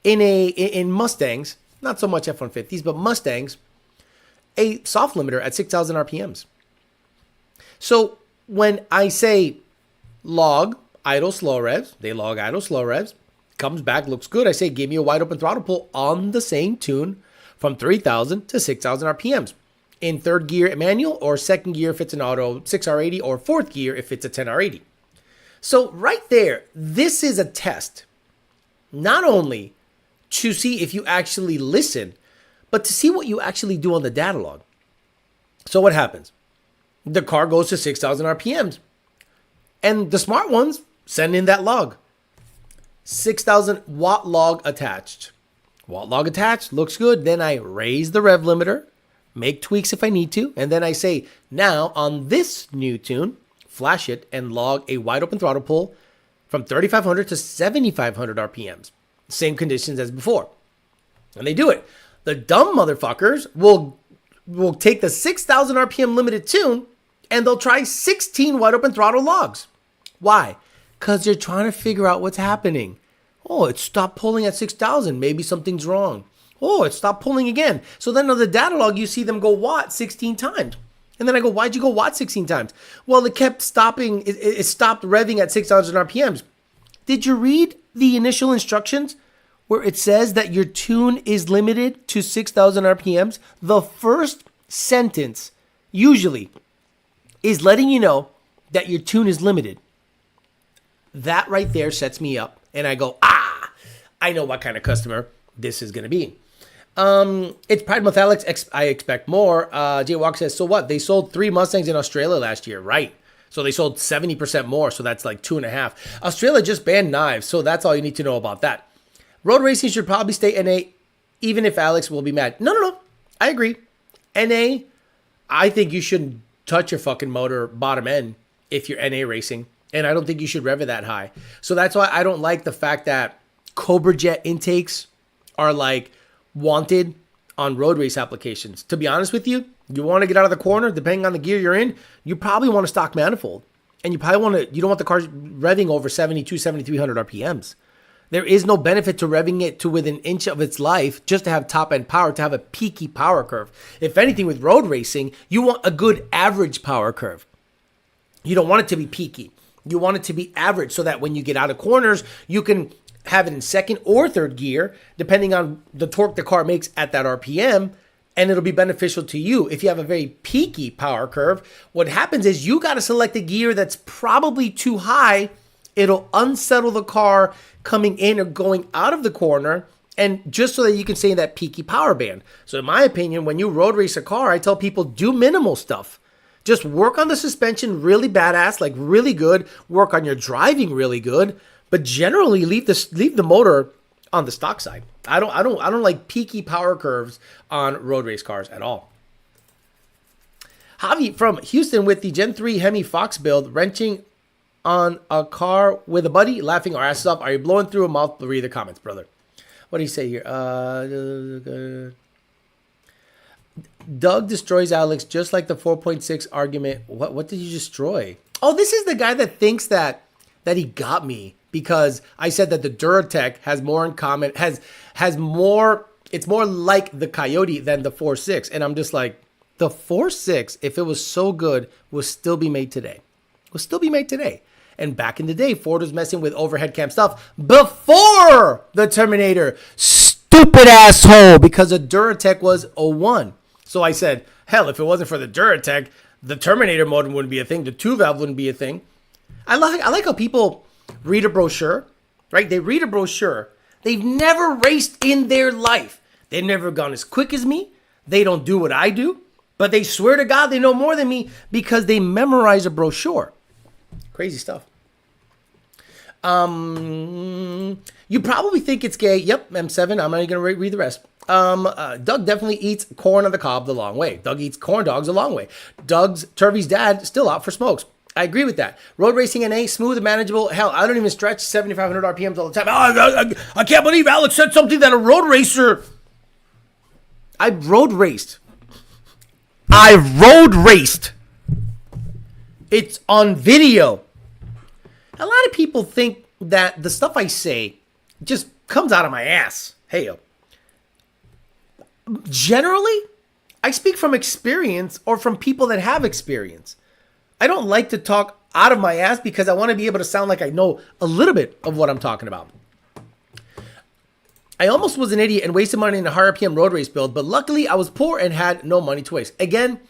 in Mustangs, not so much F150s, but Mustangs, a soft limiter at 6,000 RPMs. So when I say log idle slow revs, they log idle slow revs, comes back, looks good. I say, give me a wide open throttle pull on the same tune from 3,000 to 6,000 RPMs. In third gear manual, or second gear if it's an auto 6R80, or fourth gear if it's a 10R80. So right there, this is a test. Not only to see if you actually listen, but to see what you actually do on the data log. So what happens? The car goes to 6,000 RPMs. And the smart ones send in that log. 6,000 watt log attached. Watt log attached, looks good. Then I raise the rev limiter, make tweaks if I need to. And then I say, now on this new tune, flash it and log a wide open throttle pull from 3,500 to 7,500 RPMs. Same conditions as before. And they do it. The dumb motherfuckers will take the 6,000 RPM limited tune and they'll try 16 wide open throttle logs. Why? Because they're trying to figure out what's happening. Oh, it stopped pulling at 6,000. Maybe something's wrong. Oh, it stopped pulling again. So then on the data log, you see them go watt 16 times. And then I go, why'd you go watt 16 times? Well, it kept stopping. It stopped revving at 6,000 RPMs. Did you read the initial instructions where it says that your tune is limited to 6,000 RPMs? The first sentence usually is letting you know that your tune is limited. That right there sets me up. And I go, I know what kind of customer this is going to be. It's Pride Month, Alex. I expect more. Jay Walker says, so what? They sold 3 Mustangs in Australia last year, right? So they sold 70% more. So that's like 2.5. Australia just banned knives. So that's all you need to know about that. Road racing should probably stay NA, even if Alex will be mad. No. I agree. NA, I think you shouldn't touch your fucking motor bottom end if you're NA racing. And I don't think you should rev it that high. So that's why I don't like the fact that Cobra Jet intakes are like wanted on road race applications. To be honest with you, you want to get out of the corner, depending on the gear you're in, you probably want a stock manifold. And you don't want the car revving over 72, 7,300 RPMs. There is no benefit to revving it to within an inch of its life just to have top end power, to have a peaky power curve. If anything, with road racing, you want a good average power curve. You don't want it to be peaky. You want it to be average so that when you get out of corners, you can have it in second or third gear, depending on the torque the car makes at that RPM, and it'll be beneficial to you. If you have a very peaky power curve, what happens is you got to select a gear that's probably too high. It'll unsettle the car coming in or going out of the corner, and just so that you can stay in that peaky power band. So in my opinion, when you road race a car, I tell people do minimal stuff. Just work on the suspension really badass, like really good. Work on your driving really good, but generally leave the motor on the stock side. I don't like peaky power curves on road race cars at all. Javi from Houston with the Gen 3 Hemi Fox build, wrenching on a car with a buddy, laughing our asses off. Are you blowing through a mouth? Read the comments, brother. What do you say here? Doug destroys Alex just like the 4.6 argument. What did you destroy? Oh, this is the guy that thinks that he got me because I said that the Duratec has more in common, has more, it's more like the Coyote than the 4.6. And I'm just like, the 4.6, if it was so good, would still be made today. And back in the day, Ford was messing with overhead cam stuff before the Terminator. Stupid asshole, because the Duratec was 01. So I said, hell, if it wasn't for the Duratec, the Terminator motor wouldn't be a thing. The 2-valve wouldn't be a thing. I like how people read a brochure, right? They read a brochure. They've never raced in their life. They've never gone as quick as me. They don't do what I do. But they swear to God they know more than me because they memorize a brochure. Crazy stuff. You probably think it's gay. Yep, M7. I'm not even going to read the rest. Doug definitely eats corn on the cob the long way. Doug eats corn dogs a long way. Turvey's dad still out for smokes. I agree with that. Road racing NA, smooth and manageable. Hell, I don't even stretch 7,500 RPMs all the time. I can't believe Alex said something that a road racer... I road raced. It's on video. A lot of people think that the stuff I say just comes out of my ass. Hey, yo. Generally, I speak from experience or from people that have experience. I don't like to talk out of my ass because I want to be able to sound like I know a little bit of what I'm talking about. I almost was an idiot and wasted money in a high RPM road race build, but luckily I was poor and had no money to waste. Again,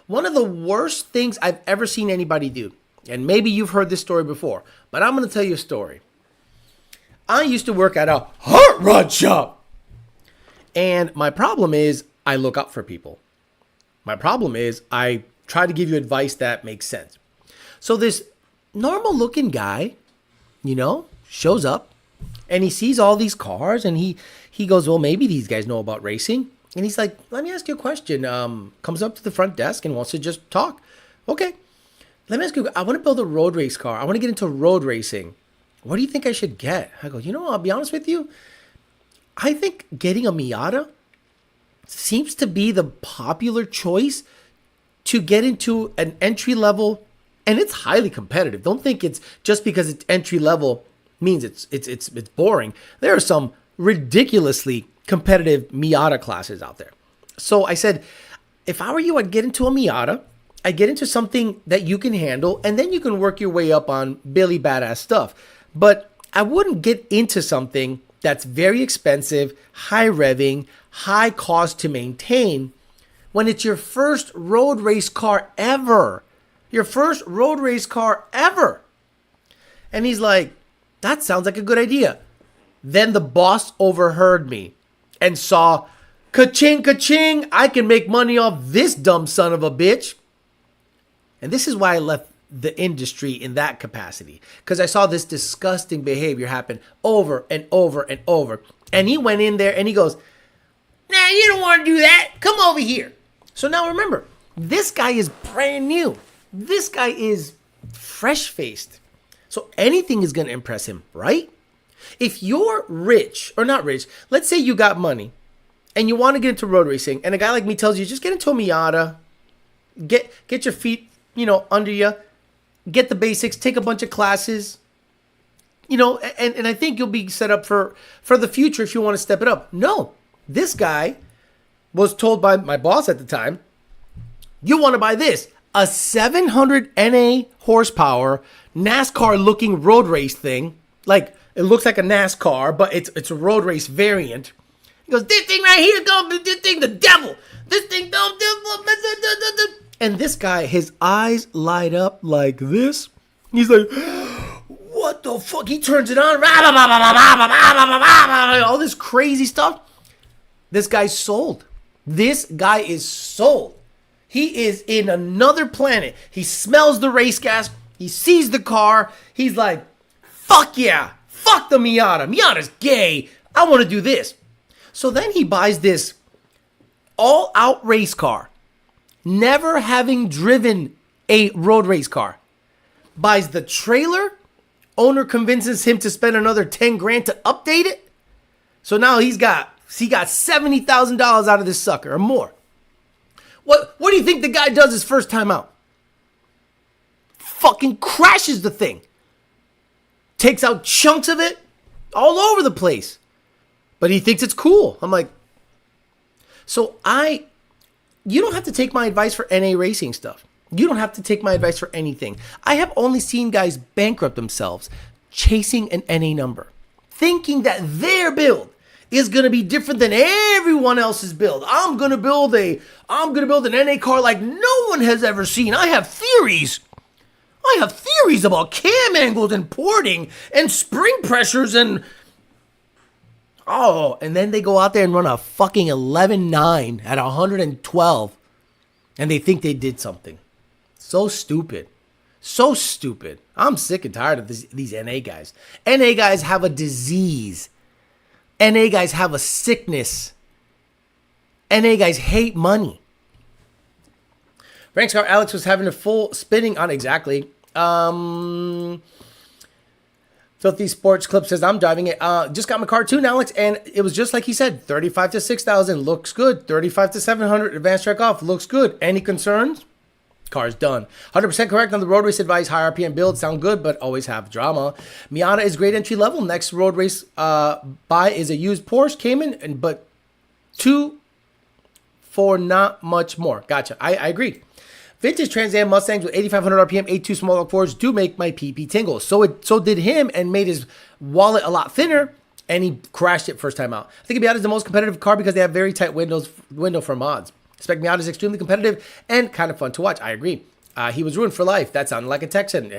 one of the worst things I've ever seen anybody do, and maybe you've heard this story before, but I'm going to tell you a story. I used to work at a hot rod shop. And my problem is I look up for people. My problem is I try to give you advice that makes sense. So this normal looking guy, shows up and he sees all these cars and he goes, well, maybe these guys know about racing. And he's like, let me ask you a question. Comes up to the front desk and wants to just talk. Okay. Let me ask you, I want to build a road race car. I want to get into road racing. What do you think I should get? I go, I'll be honest with you. I think getting a Miata seems to be the popular choice to get into an entry level, and it's highly competitive. Don't think it's just because it's entry level means it's boring. There are some ridiculously competitive Miata classes out there. So I said, if I were you, I'd get into a Miata. I'd get into something that you can handle, and then you can work your way up on Billy badass stuff. But I wouldn't get into something that's very expensive, high revving, high cost to maintain when it's your first road race car ever. Your first road race car ever. And he's like, that sounds like a good idea. Then the boss overheard me and saw, ka-ching, ka-ching, I can make money off this dumb son of a bitch. And this is why I left the industry in that capacity, because I saw this disgusting behavior happen over and over and over. And he went in there and he goes, nah, you don't want to do that. Come over here. So now remember, this guy is brand new. This guy is fresh-faced. So anything is going to impress him, right? If you're rich, or not rich, let's say you got money and you want to get into road racing, and a guy like me tells you, just get into a Miata, get your feet, under you, get the basics, take a bunch of classes, and I think you'll be set up for the future if you want to step it up. No, this guy was told by my boss at the time, you want to buy this, a 700 NA horsepower NASCAR looking road race thing. Like, it looks like a NASCAR, but it's a road race variant. He goes, this thing right here, this thing, the devil. This thing, and this guy, his eyes light up like this. He's like, what the fuck? He turns it on. All this crazy stuff. This guy's sold. This guy is sold. He is in another planet. He smells the race gas. He sees the car. He's like, fuck yeah. Fuck the Miata. Miata's gay. I want to do this. So then he buys this all-out race car, never having driven a road race car. Buys the trailer. Owner convinces him to spend another 10 grand to update it. So now he got $70,000 out of this sucker or more. What do you think the guy does his first time out? Fucking crashes the thing. Takes out chunks of it all over the place. But he thinks it's cool. I'm like, so you don't have to take my advice for NA racing stuff. You don't have to take my advice for anything. I have only seen guys bankrupt themselves chasing an NA number, thinking that their build is going to be different than everyone else's build. I'm going to build an NA car like no one has ever seen. I have theories about cam angles and porting and spring pressures and then they go out there and run a fucking 11.9 at 112 and they think they did something. So stupid. So stupid. I'm sick and tired of these NA guys. NA guys have a disease. NA guys have a sickness. NA guys hate money. Frank's car, Alex was having a full spinning on exactly. Filthy Sports Clip says, I'm driving it. Just got my car too, Alex, and it was just like he said, 35 to 6,000 looks good. 35 to 700 advanced track off looks good. Any concerns? Car's done. 100% correct on the road race advice. High RPM builds sound good, but always have drama. Miata is great entry level. Next road race buy is a used Porsche Cayman, but 2 for not much more. Gotcha. I agree. Vintage Trans Am Mustangs with 8,500 RPM, 8.2 small block Fords do make my PP tingle. So did him and made his wallet a lot thinner, and he crashed it first time out. I think Miata is the most competitive car because they have very tight window for mods. Spec Miata is extremely competitive and kind of fun to watch. I agree. He was ruined for life. That sounded like a Texan.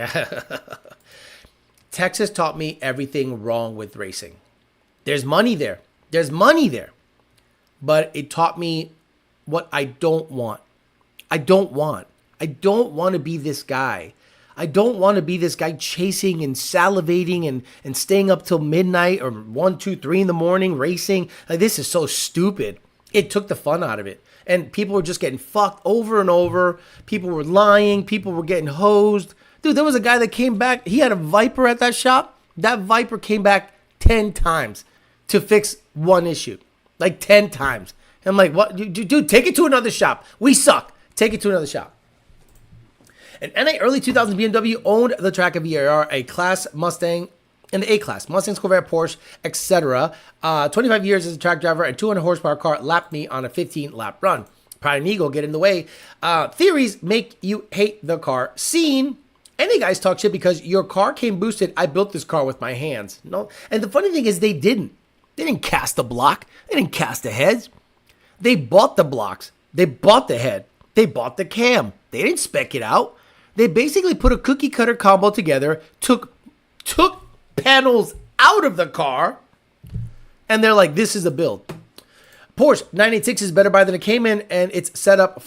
Texas taught me everything wrong with racing. There's money there. But it taught me what I don't want. I don't want to be this guy. I don't want to be this guy chasing and salivating and staying up till midnight or 1, 2, 3 in the morning racing. Like, this is so stupid. It took the fun out of it. And people were just getting fucked over and over. People were lying. People were getting hosed. Dude, there was a guy that came back. He had a Viper at that shop. That Viper came back 10 times to fix one issue. Like 10 times. I'm like, what? Dude, take it to another shop. We suck. Take it to another shop. An NA early 2000 BMW owned the track of VAR, a class Mustang in the A-Class. Mustangs, Corvette, Porsche, etc. 25 years as a track driver and 200 horsepower car lapped me on a 15-lap run. Pride and ego get in the way. Theories make you hate the car. Seen. Any guys talk shit because your car came boosted. I built this car with my hands. No, and the funny thing is they didn't. They didn't cast the block. They didn't cast the heads. They bought the blocks. They bought the head. They bought the cam. They didn't spec it out. They basically put a cookie cutter combo together, took panels out of the car, and they're like, this is a build. Porsche 986 is better buy than a Cayman, and it's set up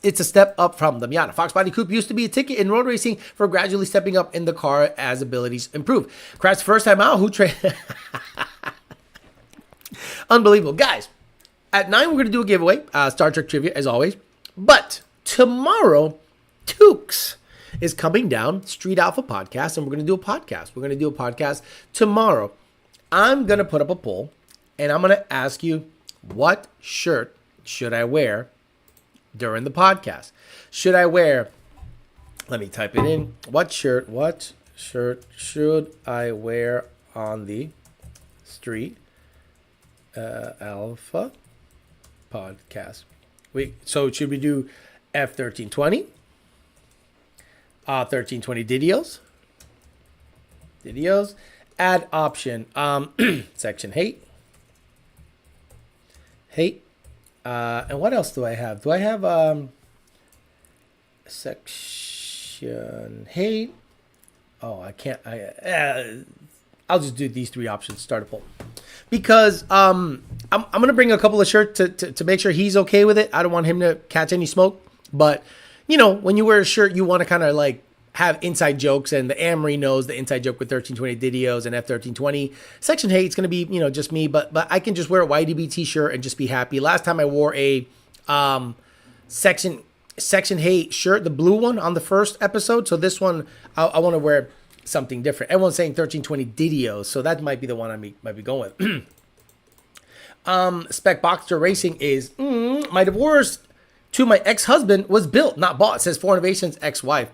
it's a step up from the Miata. Fox Body Coupe used to be a ticket in road racing for gradually stepping up in the car as abilities improve. Crashed first time out. Who trained? Unbelievable. Guys, at 9, we're going to do a giveaway. Star Trek trivia, as always. But tomorrow, Tukes is coming down, Street Alpha Podcast, and we're going to do a podcast. We're going to do a podcast tomorrow. I'm going to put up a poll, and I'm going to ask you, what shirt should I wear during the podcast? Should I wear, let me type it in, what shirt should I wear on the Street Alpha Podcast? So should we do F1320? 1320 Didios. Add option. Section hate. And what else do I have? Do I have section hate? Oh, I can't. I'll just do these 3 options. Start a poll. Because I'm gonna bring a couple of shirts to make sure he's okay with it. I don't want him to catch any smoke. But you know, when you wear a shirt, you want to kind of like have inside jokes, and the Amory knows the inside joke with 1320 Didios and F1320. Section hate, it's going to be, you know, just me, but I can just wear a YDB t-shirt and just be happy. Last time I wore a section hate shirt, the blue one on the first episode. So this one, I want to wear something different. Everyone's saying 1320 Didios, so that might be the one I might be going with. Spec Boxster Racing is my divorce to my ex-husband was built, not bought, says Fore Innovations ex-wife.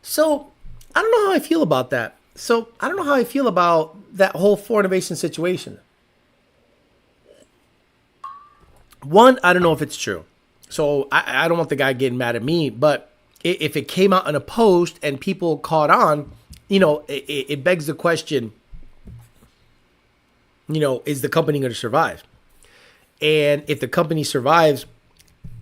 So I don't know how I feel about that. So I don't know how I feel about that whole Fore Innovation situation. One, I don't know if it's true. So I don't want the guy getting mad at me, but if it came out in a post and people caught on, you know, it begs the question, you know, is the company going to survive? And if the company survives,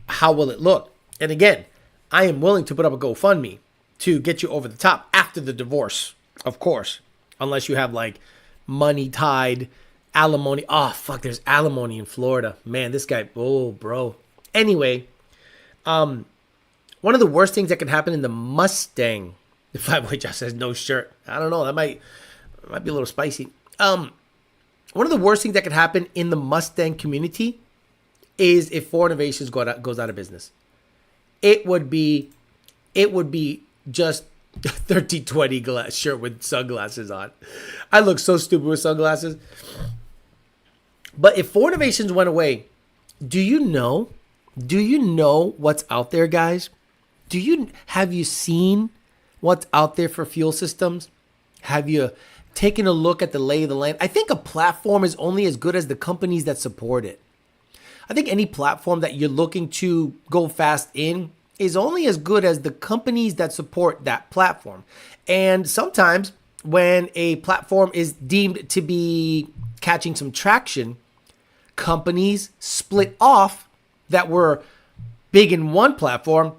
how will it look? And again, I am willing to put up a GoFundMe to get you over the top after the divorce, of course, unless you have like money tied alimony. Oh, fuck, there's alimony in Florida. Man, this guy, oh, bro. Anyway, one of the worst things that can happen in the Mustang, the 5-way Josh says no shirt. I don't know, that might be a little spicy. One of the worst things that could happen in the Mustang community is if Fore Innovations goes out of business. It would be just 1320 shirt with sunglasses on. I look so stupid with sunglasses. But if Fore Innovations went away, do you know what's out there, guys? Have you seen what's out there for fuel systems? Have you taken a look at the lay of the land? I think a platform is only as good as the companies that support it. I think any platform that you're looking to go fast in is only as good as the companies that support that platform. And sometimes when a platform is deemed to be catching some traction, companies split off that were big in one platform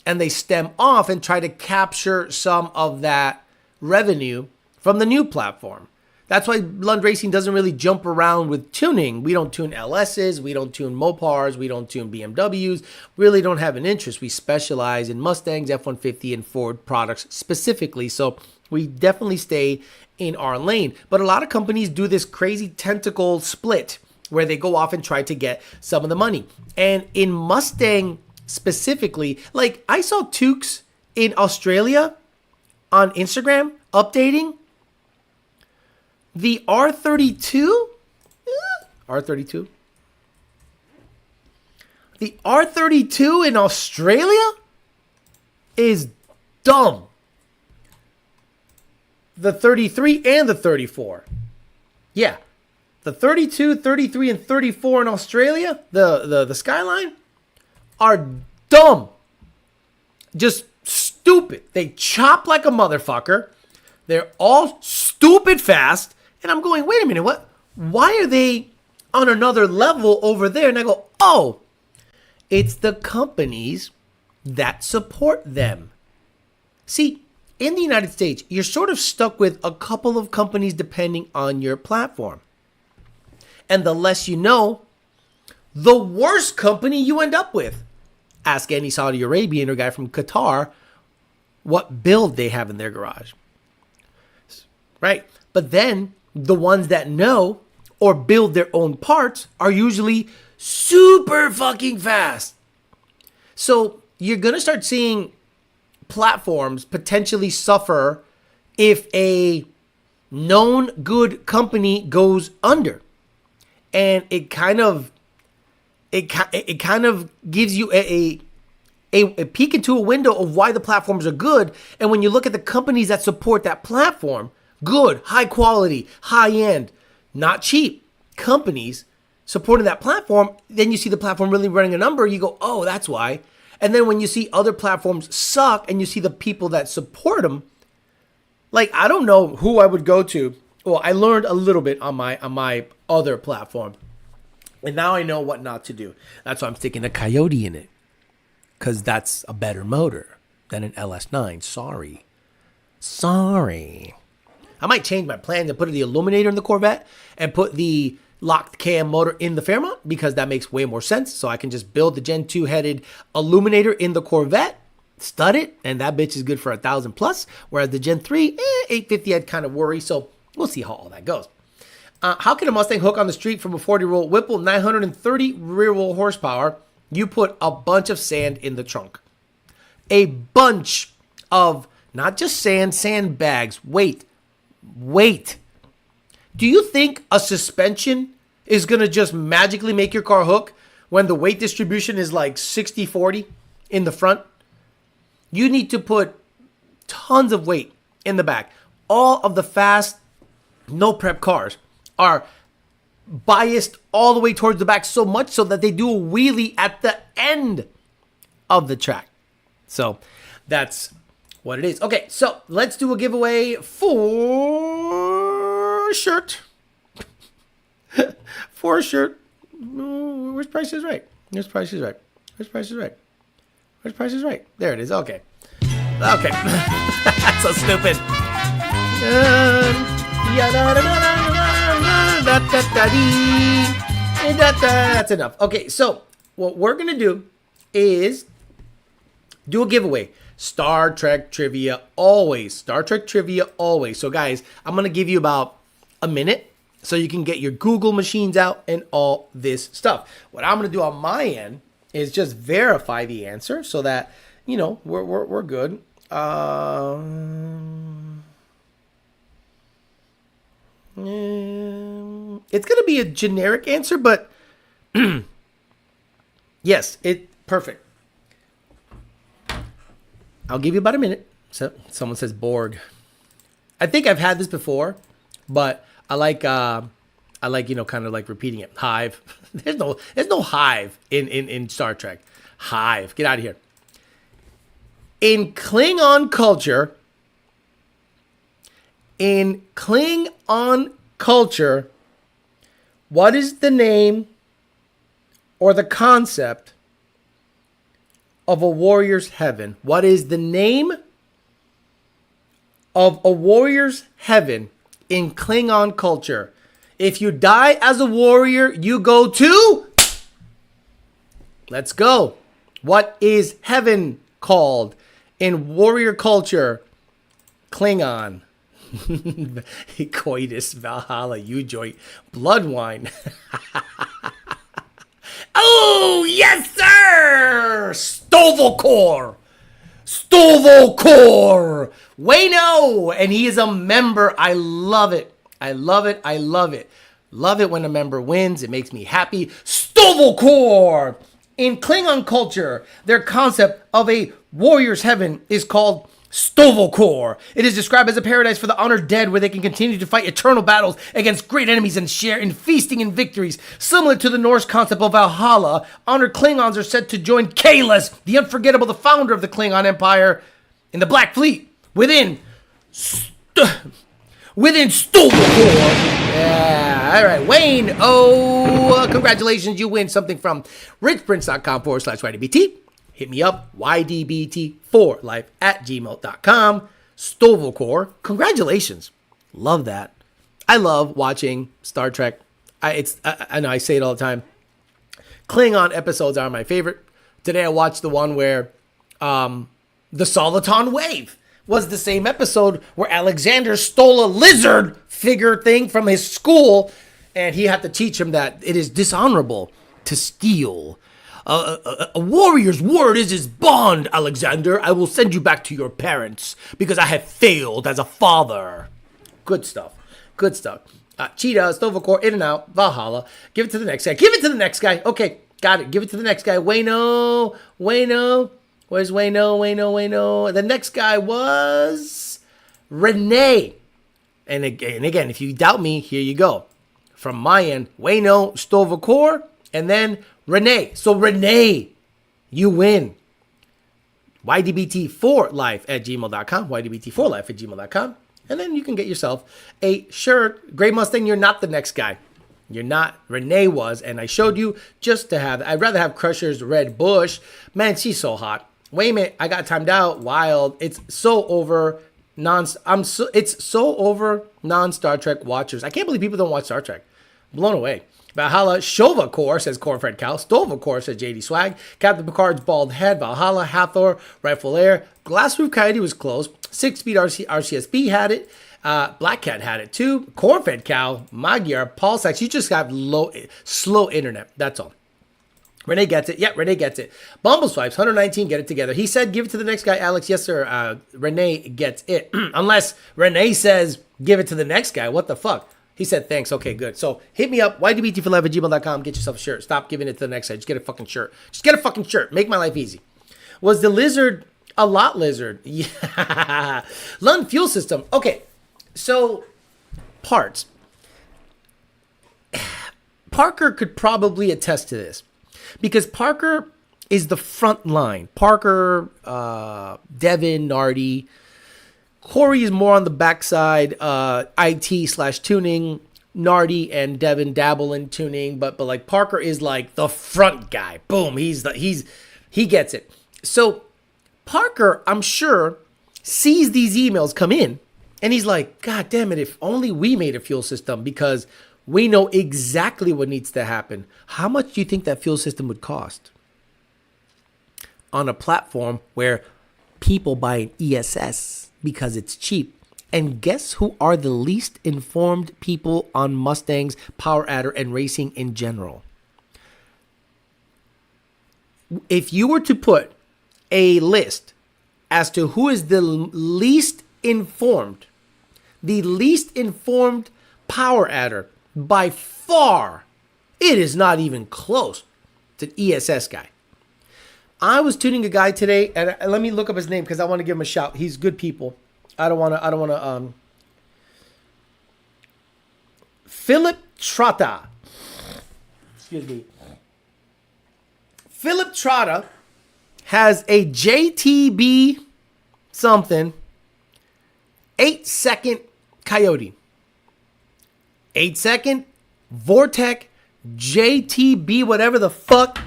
and they stem off and try to capture some of that revenue from the new platform. That's why Lund Racing doesn't really jump around with tuning. We don't tune LSs, we don't tune Mopars, we don't tune BMWs. We really don't have an interest. We specialize in Mustangs, F-150, and Ford products specifically. So we definitely stay in our lane. But a lot of companies do this crazy tentacle split where they go off and try to get some of the money. And in Mustang specifically, like I saw Tukes in Australia on Instagram updating the R32. R32? The R32 in Australia is dumb. the 33 and the 34. Yeah. The 32, 33, and 34 in Australia, the Skyline, are dumb. Just stupid. They chop like a motherfucker. They're all stupid fast. And I'm going, wait a minute, what? Why are they on another level over there? And I go, oh, it's the companies that support them. See, in the United States, you're sort of stuck with a couple of companies depending on your platform. And the less you know, the worse company you end up with. Ask any Saudi Arabian or guy from Qatar what build they have in their garage. Right? But then the ones that know or build their own parts are usually super fucking fast. So you're going to start seeing platforms potentially suffer if a known good company goes under. And it kind of gives you a peek into a window of why the platforms are good. And when you look at the companies that support that platform, good, high quality, high end, not cheap companies supporting that platform, then you see the platform really running a number. You go, oh, that's why. And then when you see other platforms suck and you see the people that support them, like, I don't know who I would go to. Well, I learned a little bit on my other platform. And now I know what not to do. That's why I'm sticking a Coyote in it. Because that's a better motor than an LS9. Sorry. I might change my plan to put the Illuminator in the Corvette and put the locked cam motor in the Fairmont, because that makes way more sense. So I can just build the Gen 2 headed Illuminator in the Corvette, stud it, and that bitch is good for 1,000 plus. Whereas the Gen 3, 850, I'd kind of worry. So we'll see how all that goes. How can a Mustang hook on the street from a 40-roll Whipple 930 rear-wheel horsepower? You put a bunch of sand in the trunk. A bunch of, not just sandbags. Wait. Do you think a suspension is going to just magically make your car hook when the weight distribution is like 60-40 in the front? You need to put tons of weight in the back. All of the fast, no prep cars are biased all the way towards the back, so much so that they do a wheelie at the end of the track. So that's what it is. Okay, so let's do a giveaway for a shirt. For a shirt. Which price is right? Which price is right? There it is. Okay. That's so stupid. That's enough. Okay, so what we're going to do is do a giveaway. Star Trek trivia always. So guys, I'm going to give you about a minute so you can get your Google machines out and all this stuff. What I'm going to do on my end is just verify the answer so that, you know, we're good. It's going to be a generic answer, but yes, perfect. I'll give you about a minute. So someone says Borg. I think I've had this before, but I like, kind of like repeating it. Hive. There's no hive in Star Trek. Hive. Get out of here. In Klingon culture, what is the name or the concept of a warrior's heaven? What is the name of a warrior's heaven in Klingon culture? If you die as a warrior, you go to... Let's go. What is heaven called in warrior culture? Klingon. Coitus, Valhalla, U-joint, blood wine. Oh, yes, sir! Stovokor! Wayno! And he is a member. I love it. Love it when a member wins. It makes me happy. Stovokor! In Klingon culture, their concept of a warrior's heaven is called Stovokor. It is described as a paradise for the honored dead where they can continue to fight eternal battles against great enemies and share in feasting and victories. Similar to the Norse concept of Valhalla, honored Klingons are said to join Kahless, the unforgettable, the founder of the Klingon Empire, in the Black Fleet within Stovokor. Yeah, all right, Wayne. Oh, congratulations, you win something from richprince.com/YDBT. Hit me up, ydbt4life@gmail.com. Stovokor, congratulations. Love that. I love watching Star Trek. I know I say it all the time. Klingon episodes are my favorite. Today I watched the one where the Soliton Wave was the same episode where Alexander stole a lizard figure thing from his school, and he had to teach him that it is dishonorable to steal. A warrior's word is his bond, Alexander. I will send you back to your parents because I have failed as a father. Good stuff. Good stuff. Cheetah, Stovokor, In and Out, Valhalla. Give it to the next guy. Give it to the next guy. Okay, got it. Give it to the next guy. Wayno. Where's Wayno? The next guy was Renee. And again, if you doubt me, here you go. From my end, Wayno, Stovokor, and then Renee. So Renee, you win. ydbt4life@gmail.com. ydbt4life@gmail.com. And then you can get yourself a shirt. Gray Mustang, you're not the next guy. You're not. Renee was, and I showed you just to have. I'd rather have Crusher's Red Bush. Man, she's so hot. Wait a minute, I got timed out. Wild. It's so over it's so over non-Star Trek watchers. I can't believe people don't watch Star Trek. Blown away. Valhalla, Stovokor, says Cornfred Cal. Stovokor, says JD Swag. Captain Picard's bald head. Valhalla, Hathor, Rifle Air. Glass Roof Coyote was close. 6 Speed RCSB had it. Black Cat had it too. Cornfed Cow, Magyar, Paul Sachs. You just have slow internet. That's all. Renee gets it. Yeah, Renee gets it. Bumble Swipes, 119, get it together. He said, give it to the next guy, Alex. Yes, sir. Renee gets it. Unless Renee says, give it to the next guy. What the fuck? He said, thanks. Okay, good. So hit me up, ydbt4life@gmail.com. Get yourself a shirt. Stop giving it to the next guy. Just get a fucking shirt. Just get a fucking shirt. Make my life easy. Was the lizard a lot lizard? Yeah. Lund fuel system. Okay. So, parts. Parker could probably attest to this because Parker is the front line. Parker, Devin, Nardi. Corey is more on the backside, IT/tuning. Nardi and Devin dabble in tuning, but like Parker is like the front guy. Boom, he gets it. So Parker, I'm sure, sees these emails come in. And he's like, God damn it, if only we made a fuel system because we know exactly what needs to happen. How much do you think that fuel system would cost? On a platform where people buy an ESS because it's cheap. And guess who are the least informed people on Mustangs, Power Adder, and racing in general? If you were to put a list as to who is the least informed Power Adder, by far, it is not even close to an ESS guy. I was tuning a guy today, and let me look up his name because I want to give him a shout. He's good people. I don't want to. Philip Trotta. Excuse me. Philip Trotta has a JTB something 8-second Coyote. 8-second Vortec JTB, whatever the fuck.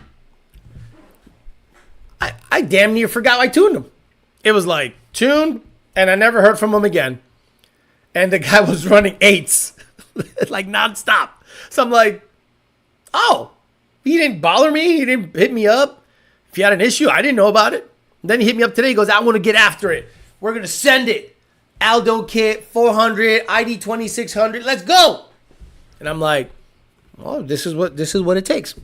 I damn near forgot I tuned him. It was like, tuned, and I never heard from him again. And the guy was running 8s, like nonstop. So I'm like, oh, he didn't bother me. He didn't hit me up. If he had an issue, I didn't know about it. And then he hit me up today. He goes, I want to get after it. We're going to send it. Aldo kit, 400, ID 2600. Let's go. And I'm like, oh, this is what it takes.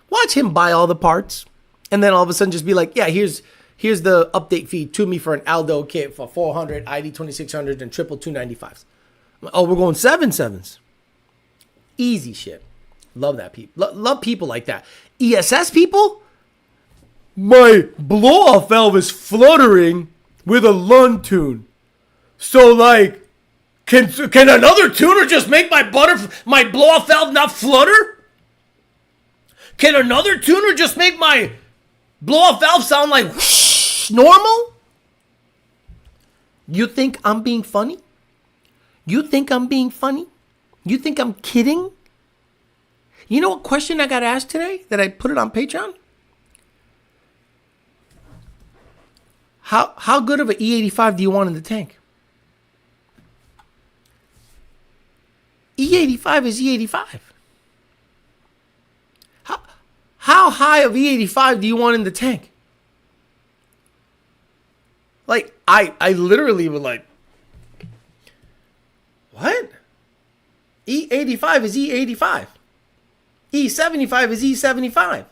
Watch him buy all the parts. And then all of a sudden just be like, yeah, here's the update fee to me for an Aldo kit for 400, ID 2600, and triple 295s. Oh, we're going 7.7s. Easy shit. Love that people. Love people like that. ESS people? My blow-off valve is fluttering. with a Lund tune. So like, can another tuner just make my blow-off valve not flutter? Can another tuner just make my blow-off valve sound like whoosh, normal? You think I'm being funny? You think I'm being funny? You think I'm kidding? You know what question I got asked today that I put it on Patreon? How good of an E85 do you want in the tank? E85 is E85. How high of E85 do you want in the tank? Like, I literally would like, what? E85 is E85. E75 is E75.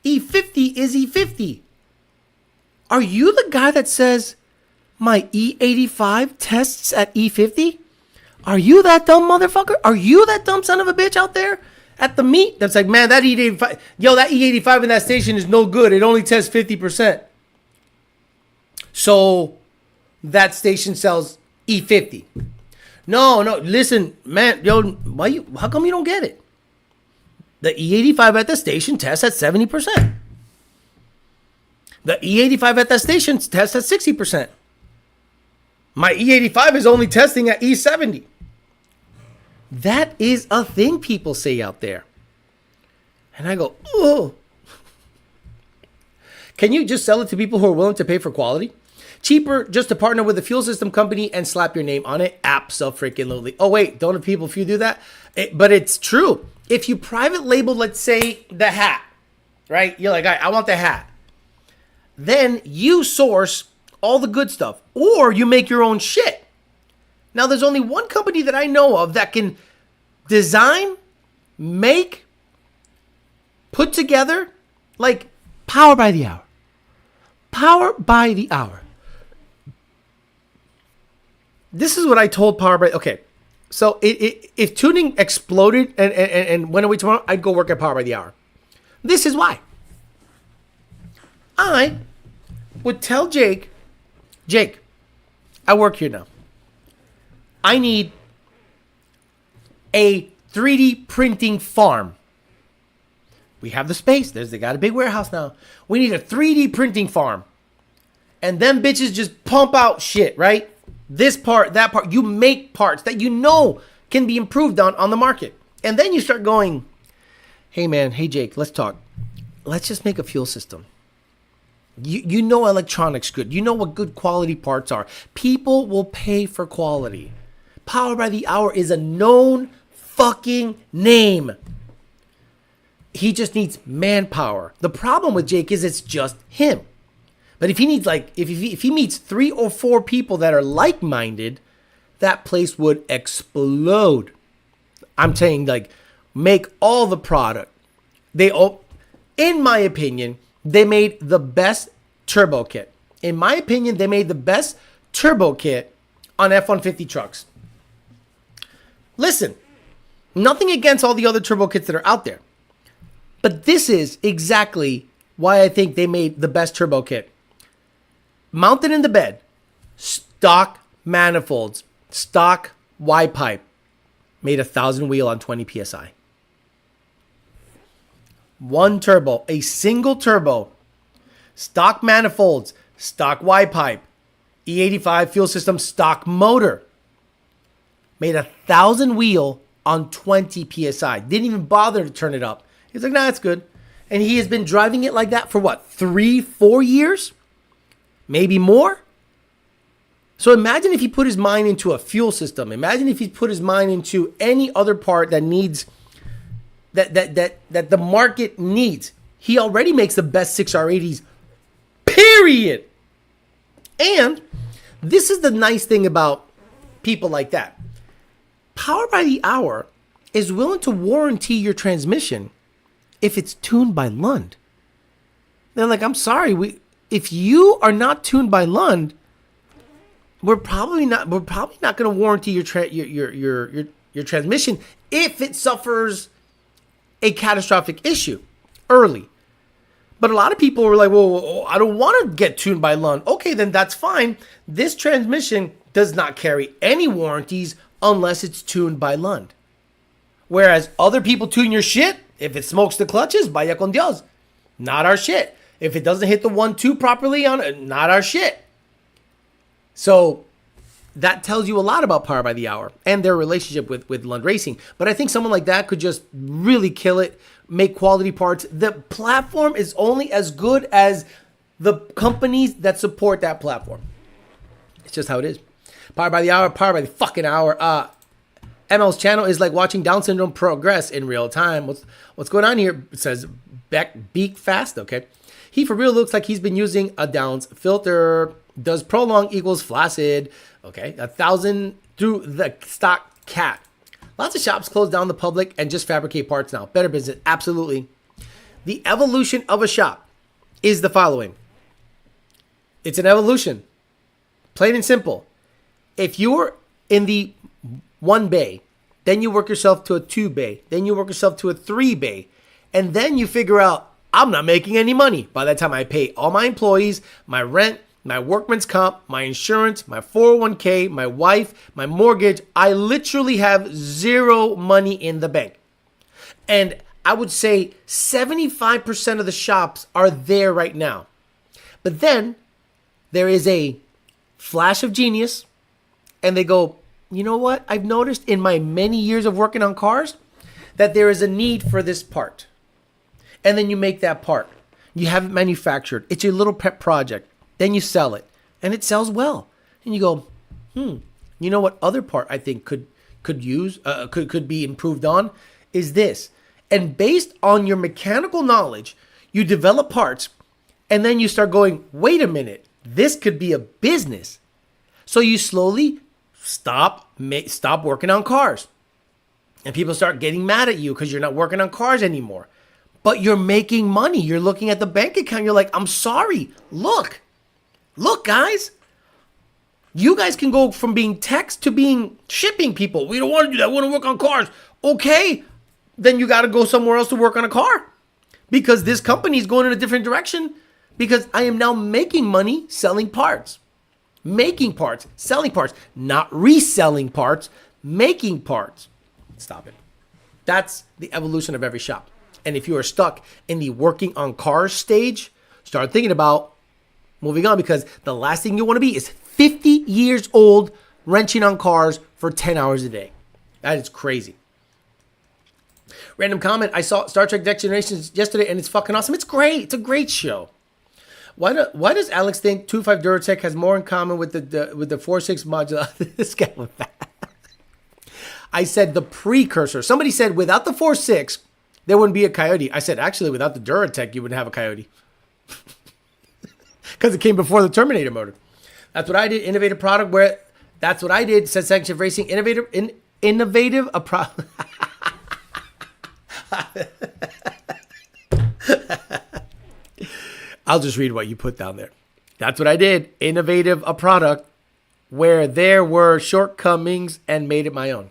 E50 is E50. Are you the guy that says my E85 tests at E50? Are you that dumb motherfucker? Are you that dumb son of a bitch out there at the meet that's like, man, that E85, that E85 in that station is no good. It only tests 50%. So that station sells E50. No, listen, man, how come you don't get it? The E85 at the station tests at 70%. The E85 at that station tests at 60%. My E85 is only testing at E70. That is a thing people say out there. And I go, oh. Can you just sell it to people who are willing to pay for quality? Cheaper just to partner with a fuel system company and slap your name on it? Abso-freaking-lutely. Oh, wait, don't people if you do that? But it's true. If you private label, let's say, the hat, right? You're like, I want the hat. Then you source all the good stuff. Or you make your own shit. Now, there's only one company that I know of that can design, make, put together, like, power by the hour. Power by the hour. This is what I told Power by... Okay, so if tuning exploded and went away tomorrow, I'd go work at Power by the Hour. This is why. I would tell Jake, I work here now. I need a 3D printing farm. We have the space. They got a big warehouse now. We need a 3D printing farm. And them bitches just pump out shit, right? This part, that part. You make parts that you know can be improved on the market. And then you start going, hey man, hey Jake, let's talk. Let's just make a fuel system. You know electronics good. You know what good quality parts are. People will pay for quality. Power by the Hour is a known fucking name. He just needs manpower. The problem with Jake is it's just him. But if he needs if he meets 3 or 4 people that are like-minded, that place would explode. I'm saying make all the product. In my opinion, they made the best turbo kit. In my opinion, they made the best turbo kit on F-150 trucks. Listen, nothing against all the other turbo kits that are out there. But this is exactly why I think they made the best turbo kit. Mounted in the bed, stock manifolds, stock Y pipe, made 1,000 wheel on 20 PSI. One turbo, a single turbo, stock manifolds, stock Y pipe, E85 fuel system, stock motor. Made 1,000 wheel on 20 PSI. Didn't even bother to turn it up. He's like, nah, it's good. And he has been driving it like that for what, 3-4 years? Maybe more? So imagine if he put his mind into a fuel system. Imagine if he put his mind into any other part that needs, that the market needs. He already makes the best 6R80s, period. And this is the nice thing about people like that. Power by the Hour is willing to warranty your transmission if it's tuned by Lund. They're like, I'm sorry, if you are not tuned by Lund, we're probably not going to warranty your transmission if it suffers a catastrophic issue early. But a lot of people were like, well, I don't want to get tuned by Lund. Okay, then that's fine. This transmission does not carry any warranties unless it's tuned by Lund. Whereas other people tune your shit, if it smokes the clutches, vaya con Dios. Not our shit. If it doesn't hit the 1-2 properly on it, not our shit. So that tells you a lot about Power by the Hour and their relationship with Lund Racing. But I think someone like that could just really kill it, make quality parts. The platform is only as good as the companies that support that platform. It's just how it is. Power by the Hour, Power by the fucking Hour. ML's channel is like watching Down syndrome progress in real time. What's going on here? It says Beak Fast, okay. He for real looks like he's been using a Downs filter. Does prolong equals flaccid. Okay, 1,000 through the stock cat. Lots of shops close down the public and just fabricate parts now. Better business, absolutely. The evolution of a shop is the following. It's an evolution. Plain and simple. If you're in the 1 bay, then you work yourself to a 2 bay, then you work yourself to a 3 bay, and then you figure out, I'm not making any money. By that time I pay all my employees, my rent, my workman's comp, my insurance, my 401k, my wife, my mortgage. I literally have zero money in the bank. And I would say 75% of the shops are there right now. But then there is a flash of genius and they go, you know what? I've noticed in my many years of working on cars that there is a need for this part. And then you make that part. You have it manufactured. It's your little pet project. Then you sell it, and it sells well. And you go, you know what other part I think could be improved on is this. And based on your mechanical knowledge, you develop parts, and then you start going, wait a minute, this could be a business. So you slowly stop working on cars. And people start getting mad at you because you're not working on cars anymore. But you're making money. You're looking at the bank account. You're like, I'm sorry. Look, guys. You guys can go from being techs to being shipping people. We don't want to do that. We want to work on cars. Okay. Then you got to go somewhere else to work on a car. Because this company is going in a different direction. Because I am now making money selling parts. Making parts. Selling parts. Not reselling parts. Making parts. Stop it. That's the evolution of every shop. And if you are stuck in the working on cars stage, start thinking about moving on, because the last thing you want to be is 50 years old wrenching on cars for 10 hours a day. That is crazy. Random comment. I saw Star Trek Next Generations yesterday and it's fucking awesome. It's great. It's a great show. Why does Alex think 2.5 Duratec has more in common with the 4.6 modular? This guy went back. I said the precursor. Somebody said without the 4.6, there wouldn't be a Coyote. I said, actually, without the Duratec, you wouldn't have a Coyote. Because it came before the Terminator motor. That's what I did. Innovative product where... That's what I did. Said Sanction of Racing. Innovative a product. I'll just read what you put down there. That's what I did. Innovative a product where there were shortcomings and made it my own.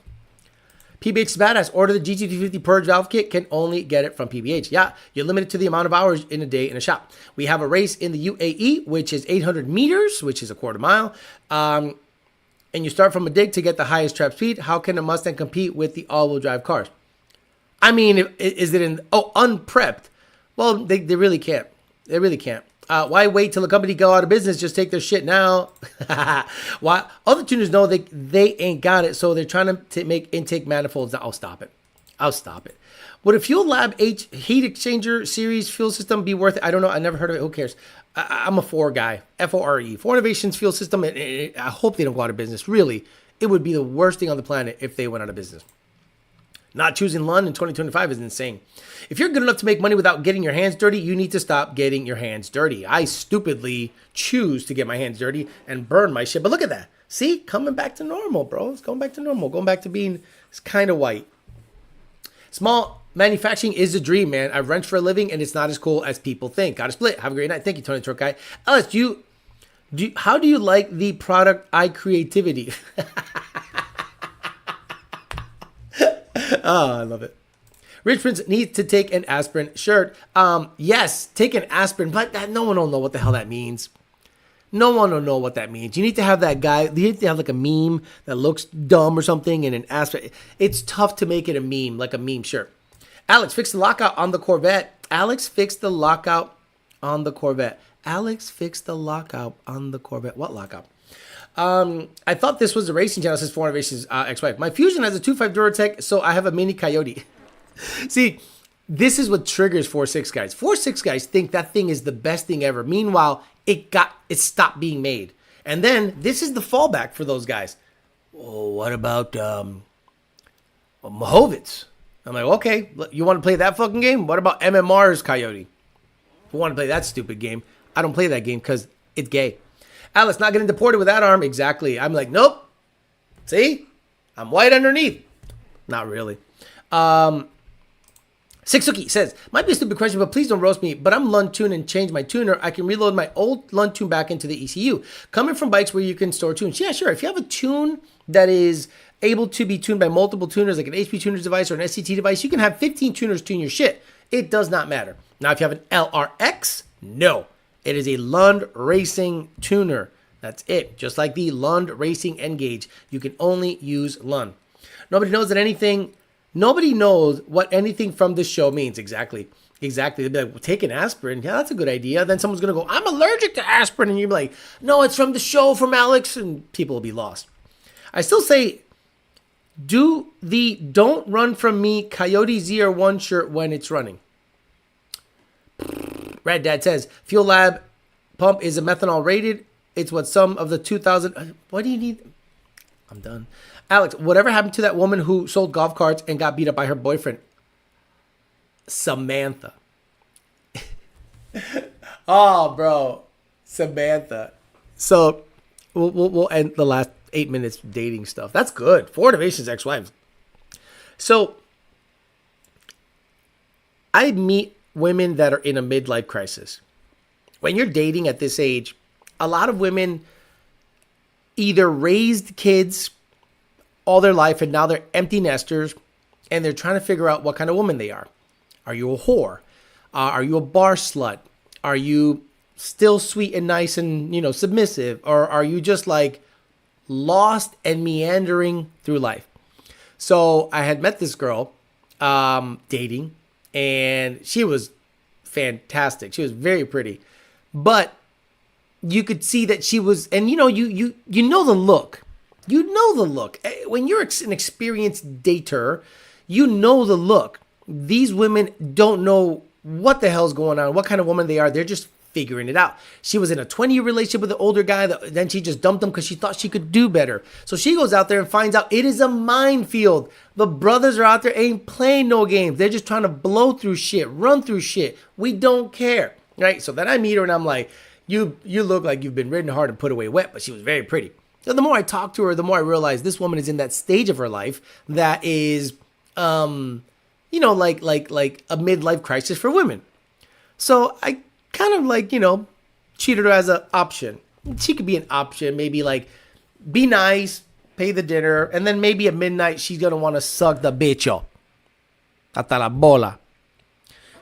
PBH is badass. Order the GT250 Purge Valve Kit. Can only get it from PBH. Yeah, you're limited to the amount of hours in a day in a shop. We have a race in the UAE, which is 800 meters, which is a quarter mile. And you start from a dig to get the highest trap speed. How can a Mustang compete with the all-wheel drive cars? I mean, is it unprepped? Well, they really can't. They really can't. Why wait till the company go out of business? Just take their shit now. Why? Other tuners know they ain't got it, so they're trying to make intake manifolds. I'll stop it. Would a Fuel Lab heat exchanger series fuel system be worth it? I don't know. I never heard of it. Who cares? I'm a Fore guy. Fore. Fore Innovations fuel system. I hope they don't go out of business. Really, it would be the worst thing on the planet if they went out of business. Not choosing Lund in 2025 is insane. If you're good enough to make money without getting your hands dirty, you need to stop getting your hands dirty. I stupidly choose to get my hands dirty and burn my shit. But look at that. See? Coming back to normal, bro. It's going back to normal. Going back to being kind of white. Small manufacturing is a dream, man. I wrench for a living, and it's not as cool as people think. Got to split. Have a great night. Thank you, Tony Truck Guy. Ellis, how do you like the product eye creativity? Oh, I love it. Rich Prince needs to take an aspirin shirt. Yes, take an aspirin, but no one will know what the hell that means. No one will know what that means. You need to have that guy, you need to have like a meme that looks dumb or something and an aspirin. It's tough to make it a meme, like a meme shirt. Alex, fix the lockout on the Corvette. Alex, fix the lockout on the Corvette. Alex, fix the lockout on the Corvette. What lockout? I thought this was a racing channel, says Fore Innovations ex-wife. My Fusion has a 2.5 Duratec, so I have a mini Coyote. See, this is what triggers 4.6 guys. 4.6 guys think that thing is the best thing ever. Meanwhile, it stopped being made. And then this is the fallback for those guys. Oh, what about Mahovitz? I'm like, okay, you want to play that fucking game? What about MMR's Coyote? If you want to play that stupid game, I don't play that game because it's gay. Alice, not getting deported with that arm. Exactly. I'm like, nope. See? I'm white underneath. Not really. Sixuki says, might be a stupid question, but please don't roast me. But I'm Lund Tune and change my tuner. I can reload my old Lund Tune back into the ECU. Coming from bikes where you can store tunes. Yeah, sure. If you have a tune that is able to be tuned by multiple tuners, like an HP tuners device or an SCT device, you can have 15 tuners tune your shit. It does not matter. Now, if you have an LRX, no. It is a Lund Racing tuner. That's it. Just like the Lund Racing N-Gauge. You can only use Lund. Nobody knows what anything from this show means. Exactly. They'll be like, well, take an aspirin. Yeah, that's a good idea. Then someone's going to go, I'm allergic to aspirin. And you'll be like, no, it's from the show from Alex. And people will be lost. I still say, do the Don't Run From Me Coyote ZR1 shirt when it's running. Red Dad says, Fuel Lab pump is a methanol rated. It's what some of the 2000... What do you need? I'm done. Alex, whatever happened to that woman who sold golf carts and got beat up by her boyfriend? Samantha. Oh, bro. Samantha. So, we'll end the last 8 minutes dating stuff. That's good. Fore Innovations ex-wives. So, I meet women that are in a midlife crisis. When you're dating at this age, a lot of women either raised kids all their life and now they're empty nesters and they're trying to figure out what kind of woman they are. Are you a whore? Are you a bar slut? Are you still sweet and nice and, submissive? Or are you just like lost and meandering through life? So I had met this girl dating, and she was fantastic. She was very pretty, but you could see that she was, and you know the look. You know the look. When you're an experienced dater, you know the look. These women don't know what the hell's going on, what kind of woman they are. They're just figuring it out. She was in a 20-year relationship with an older guy. Then she just dumped him because she thought she could do better. So she goes out there and finds out it is a minefield. The brothers are out there, ain't playing no games. They're just trying to blow through shit, run through shit. We don't care, right? So then I meet her and I'm like, you look like you've been ridden hard and put away wet, but she was very pretty. So the more I talk to her, the more I realize this woman is in that stage of her life that is, like a midlife crisis for women. So I kind of treated her as an option. She could be an option, maybe like be nice, pay the dinner, and then maybe at midnight she's gonna want to suck the bicho. Hasta la bola.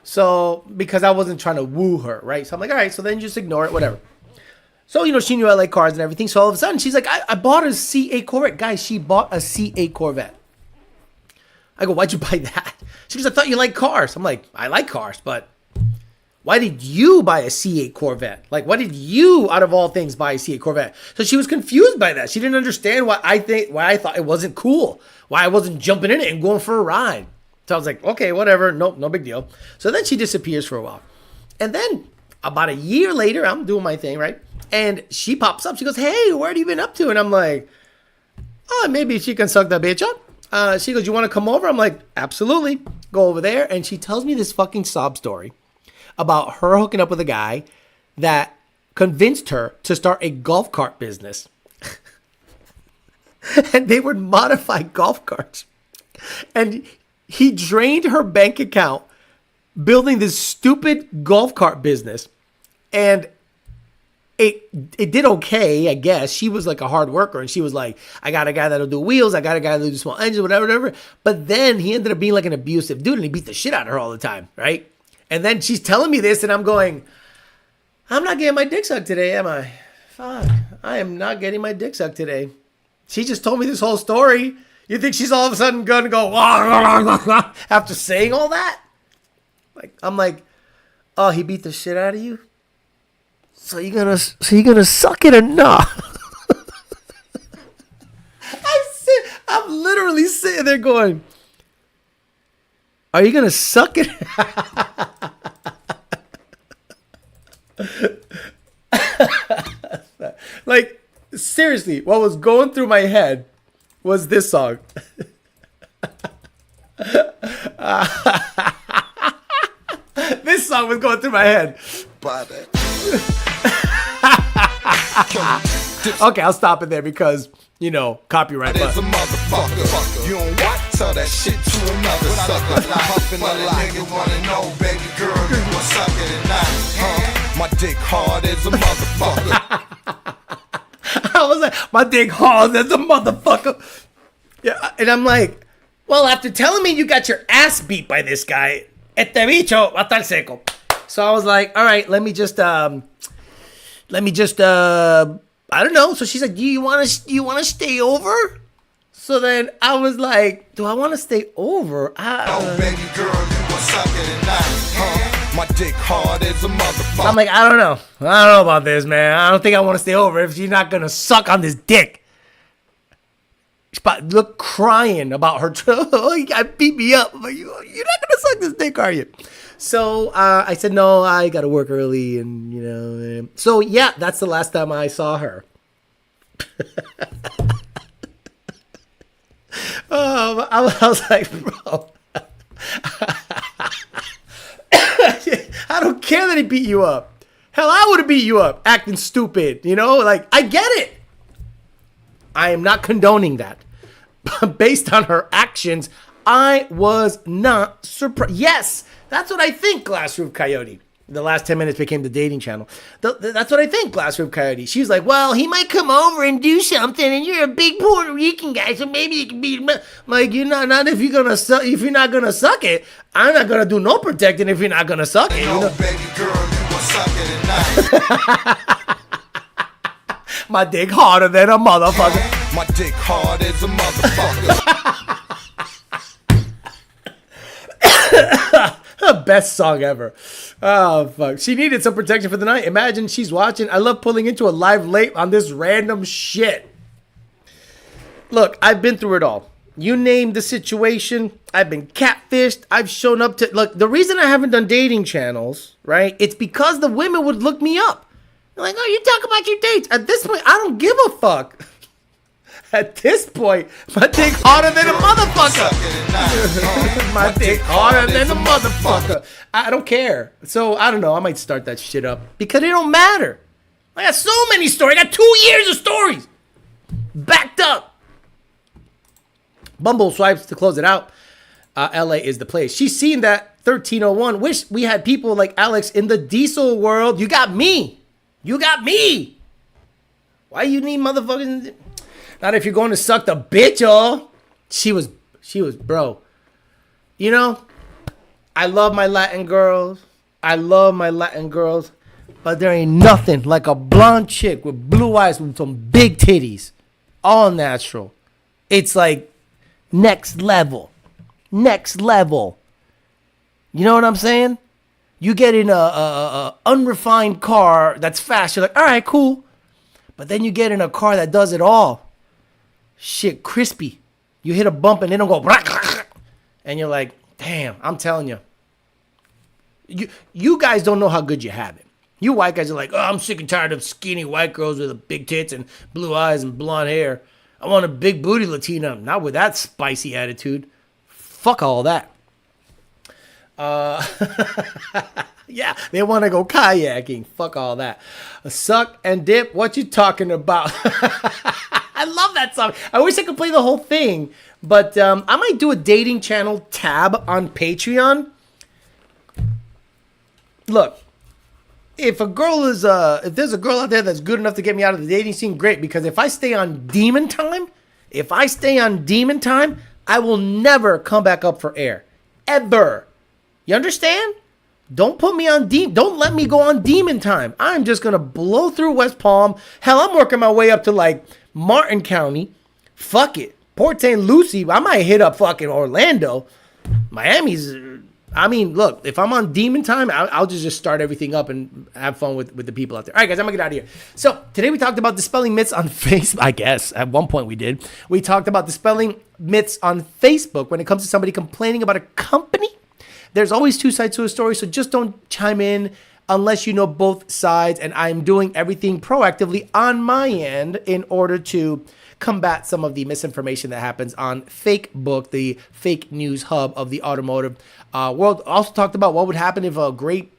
So because I wasn't trying to woo her, right? So I'm like, all right, so then just ignore it, whatever. So, she knew I like cars and everything. So all of a sudden she's like, I bought a C8 Corvette. Guys, she bought a C8 Corvette. I go, why'd you buy that? She goes, I thought you liked cars. I'm like, I like cars, but why did you buy a C8 Corvette? Like, why did you, out of all things, buy a C8 Corvette? So she was confused by that. She didn't understand why I thought it wasn't cool, why I wasn't jumping in it and going for a ride. So I was like, okay, whatever, nope, no big deal. So then she disappears for a while. And then about a year later, I'm doing my thing, right? And she pops up. She goes, hey, where have you been up to? And I'm like, oh, maybe she can suck that bitch up. She goes, you want to come over? I'm like, absolutely. Go over there. And she tells me this fucking sob story about her hooking up with a guy that convinced her to start a golf cart business. And they would modify golf carts. And he drained her bank account building this stupid golf cart business. And it did okay, I guess. She was like a hard worker, and she was like, I got a guy that'll do wheels, I got a guy that'll do small engines, whatever. But then he ended up being like an abusive dude, and he beat the shit out of her all the time, right? And then she's telling me this, and I'm going, I'm not getting my dick sucked today, am I? Fuck, I am not getting my dick sucked today. She just told me this whole story. You think she's all of a sudden gonna go after saying all that? Like, I'm like, oh, he beat the shit out of you? So you gonna suck it or not? I'm literally sitting there going, are you gonna suck it? Like, seriously, what was going through my head was this song. This song was going through my head. Okay, I'll stop it there because, you know, copyright. But a motherfucker. You don't what? Tell that shit to another sucker. Puffin' a lot. You wanna know, baby girl, you a sucker tonight. My dick hard as a motherfucker. I was like, my dick hard as a motherfucker. Yeah, and I'm like, well, after telling me you got your ass beat by this guy, este bicho va a estar seco. So I was like, all right, let me just, I don't know. So she's like, do you want to stay over? So then I was like, do I want to stay over? Oh, baby girl, you a sucker tonight. My dick hard as a motherfucker. I'm like, I don't know about this, man. I don't think I want to stay over if she's not gonna suck on this dick. She's about to look crying about her. Oh, you gotta beat me up. I'm like, you're not gonna suck this dick, are you? So I said, no, I gotta work early, and you know. So yeah, that's the last time I saw her. I was like, bro. I don't care that he beat you up. Hell, I would have beat you up acting stupid. You know, like, I get it. I am not condoning that. But based on her actions, I was not surprised. Yes, that's what I think, Glass Roof Coyote. The last 10 minutes became the dating channel. That's what I think, Glass Roof Coyote. She's like, well, he might come over and do something, and you're a big Puerto Rican guy, so maybe you can beat him up. Like, you're not if you're not gonna suck it. I'm not gonna do no protecting if you're not gonna suck it. You know? Baby girl, you a sucker tonight. My dick harder than a motherfucker. My dick hard as a motherfucker. Best song ever. Oh, fuck. She needed some protection for the night. Imagine she's watching. I love pulling into a live late on this random shit. Look, I've been through it all. You name the situation. I've been catfished. I've shown up to... Look, the reason I haven't done dating channels, right? It's because the women would look me up. They're like, oh, you talk about your dates. At this point, I don't give a fuck. At this point, my dick harder than a motherfucker. My dick harder than a motherfucker. I don't care. So, I don't know. I might start that shit up. Because it don't matter. I got so many stories. I got 2 years of stories. Backed up. Bumble swipes to close it out. LA is the place. She's seen that 1301. Wish we had people like Alex in the diesel world. You got me. You got me. Why you need motherfuckers? Not if you're going to suck the bitch, y'all. She was, bro. You know, I love my Latin girls. But there ain't nothing like a blonde chick with blue eyes with some big titties. All natural. It's like next level. Next level. You know what I'm saying? You get in a unrefined car that's fast. You're like, all right, cool. But then you get in a car that does it all. Shit, crispy. You hit a bump and they don't go, and you're like, damn, I'm telling you. You guys don't know how good you have it. You white guys are like, oh, I'm sick and tired of skinny white girls with big tits and blue eyes and blonde hair. I want a big booty Latina. Not with that spicy attitude. Fuck all that. Yeah, they want to go kayaking. Fuck all that. Suck and dip. What you talking about? I love that song. I wish I could play the whole thing, but I might do a dating channel tab on Patreon. Look, if there's a girl out there that's good enough to get me out of the dating scene, great. Because if I stay on demon time, I will never come back up for air. Ever. You understand? Don't put me on don't let me go on demon time. I'm just going to blow through West Palm. Hell, I'm working my way up to like Martin County. Fuck it. Port St. Lucie. I might hit up fucking Orlando. Miami's, I mean, look, if I'm on demon time, I'll just start everything up and have fun with the people out there. All right, guys, I'm going to get out of here. So today we talked about dispelling myths on Facebook. I guess at one point we did. We talked about dispelling myths on Facebook when it comes to somebody complaining about a company. There's always two sides to a story, so just don't chime in unless you know both sides. And I'm doing everything proactively on my end in order to combat some of the misinformation that happens on Facebook, the fake news hub of the automotive world. Also talked about what would happen if a great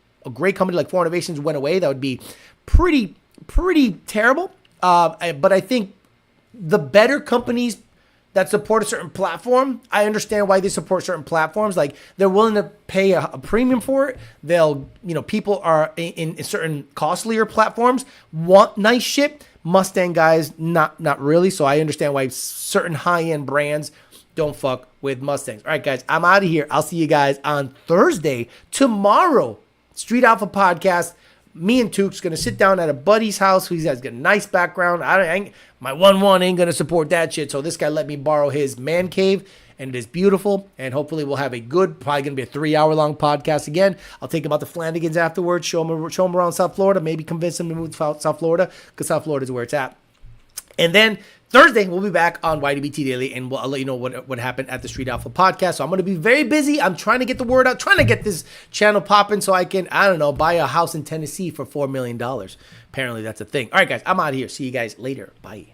company like Fore Innovations went away. That would be pretty terrible. But I think the better companies that support a certain platform, I understand why they support certain platforms. Like they're willing to pay a premium for it. People are in certain costlier platforms want nice shit. Mustang guys, not really. So I understand why certain high-end brands don't fuck with Mustangs. All right, guys, I'm out of here. I'll see you guys on Thursday. Tomorrow, Street Alpha Podcast. Me and Took's going to sit down at a buddy's house. He's got a nice background. My 1-1 ain't going to support that shit. So this guy let me borrow his man cave, and it is beautiful. And hopefully we'll have probably going to be a 3-hour-long podcast again. I'll take him out to Flanagan's afterwards, show him around South Florida, maybe convince him to move to South Florida, because South Florida is where it's at. And then Thursday, we'll be back on YDBT Daily, and I'll let you know what happened at the Street Alpha Podcast. So I'm going to be very busy. I'm trying to get the word out, trying to get this channel popping so I can, buy a house in Tennessee for $4 million. Apparently, that's a thing. All right, guys, I'm out of here. See you guys later. Bye.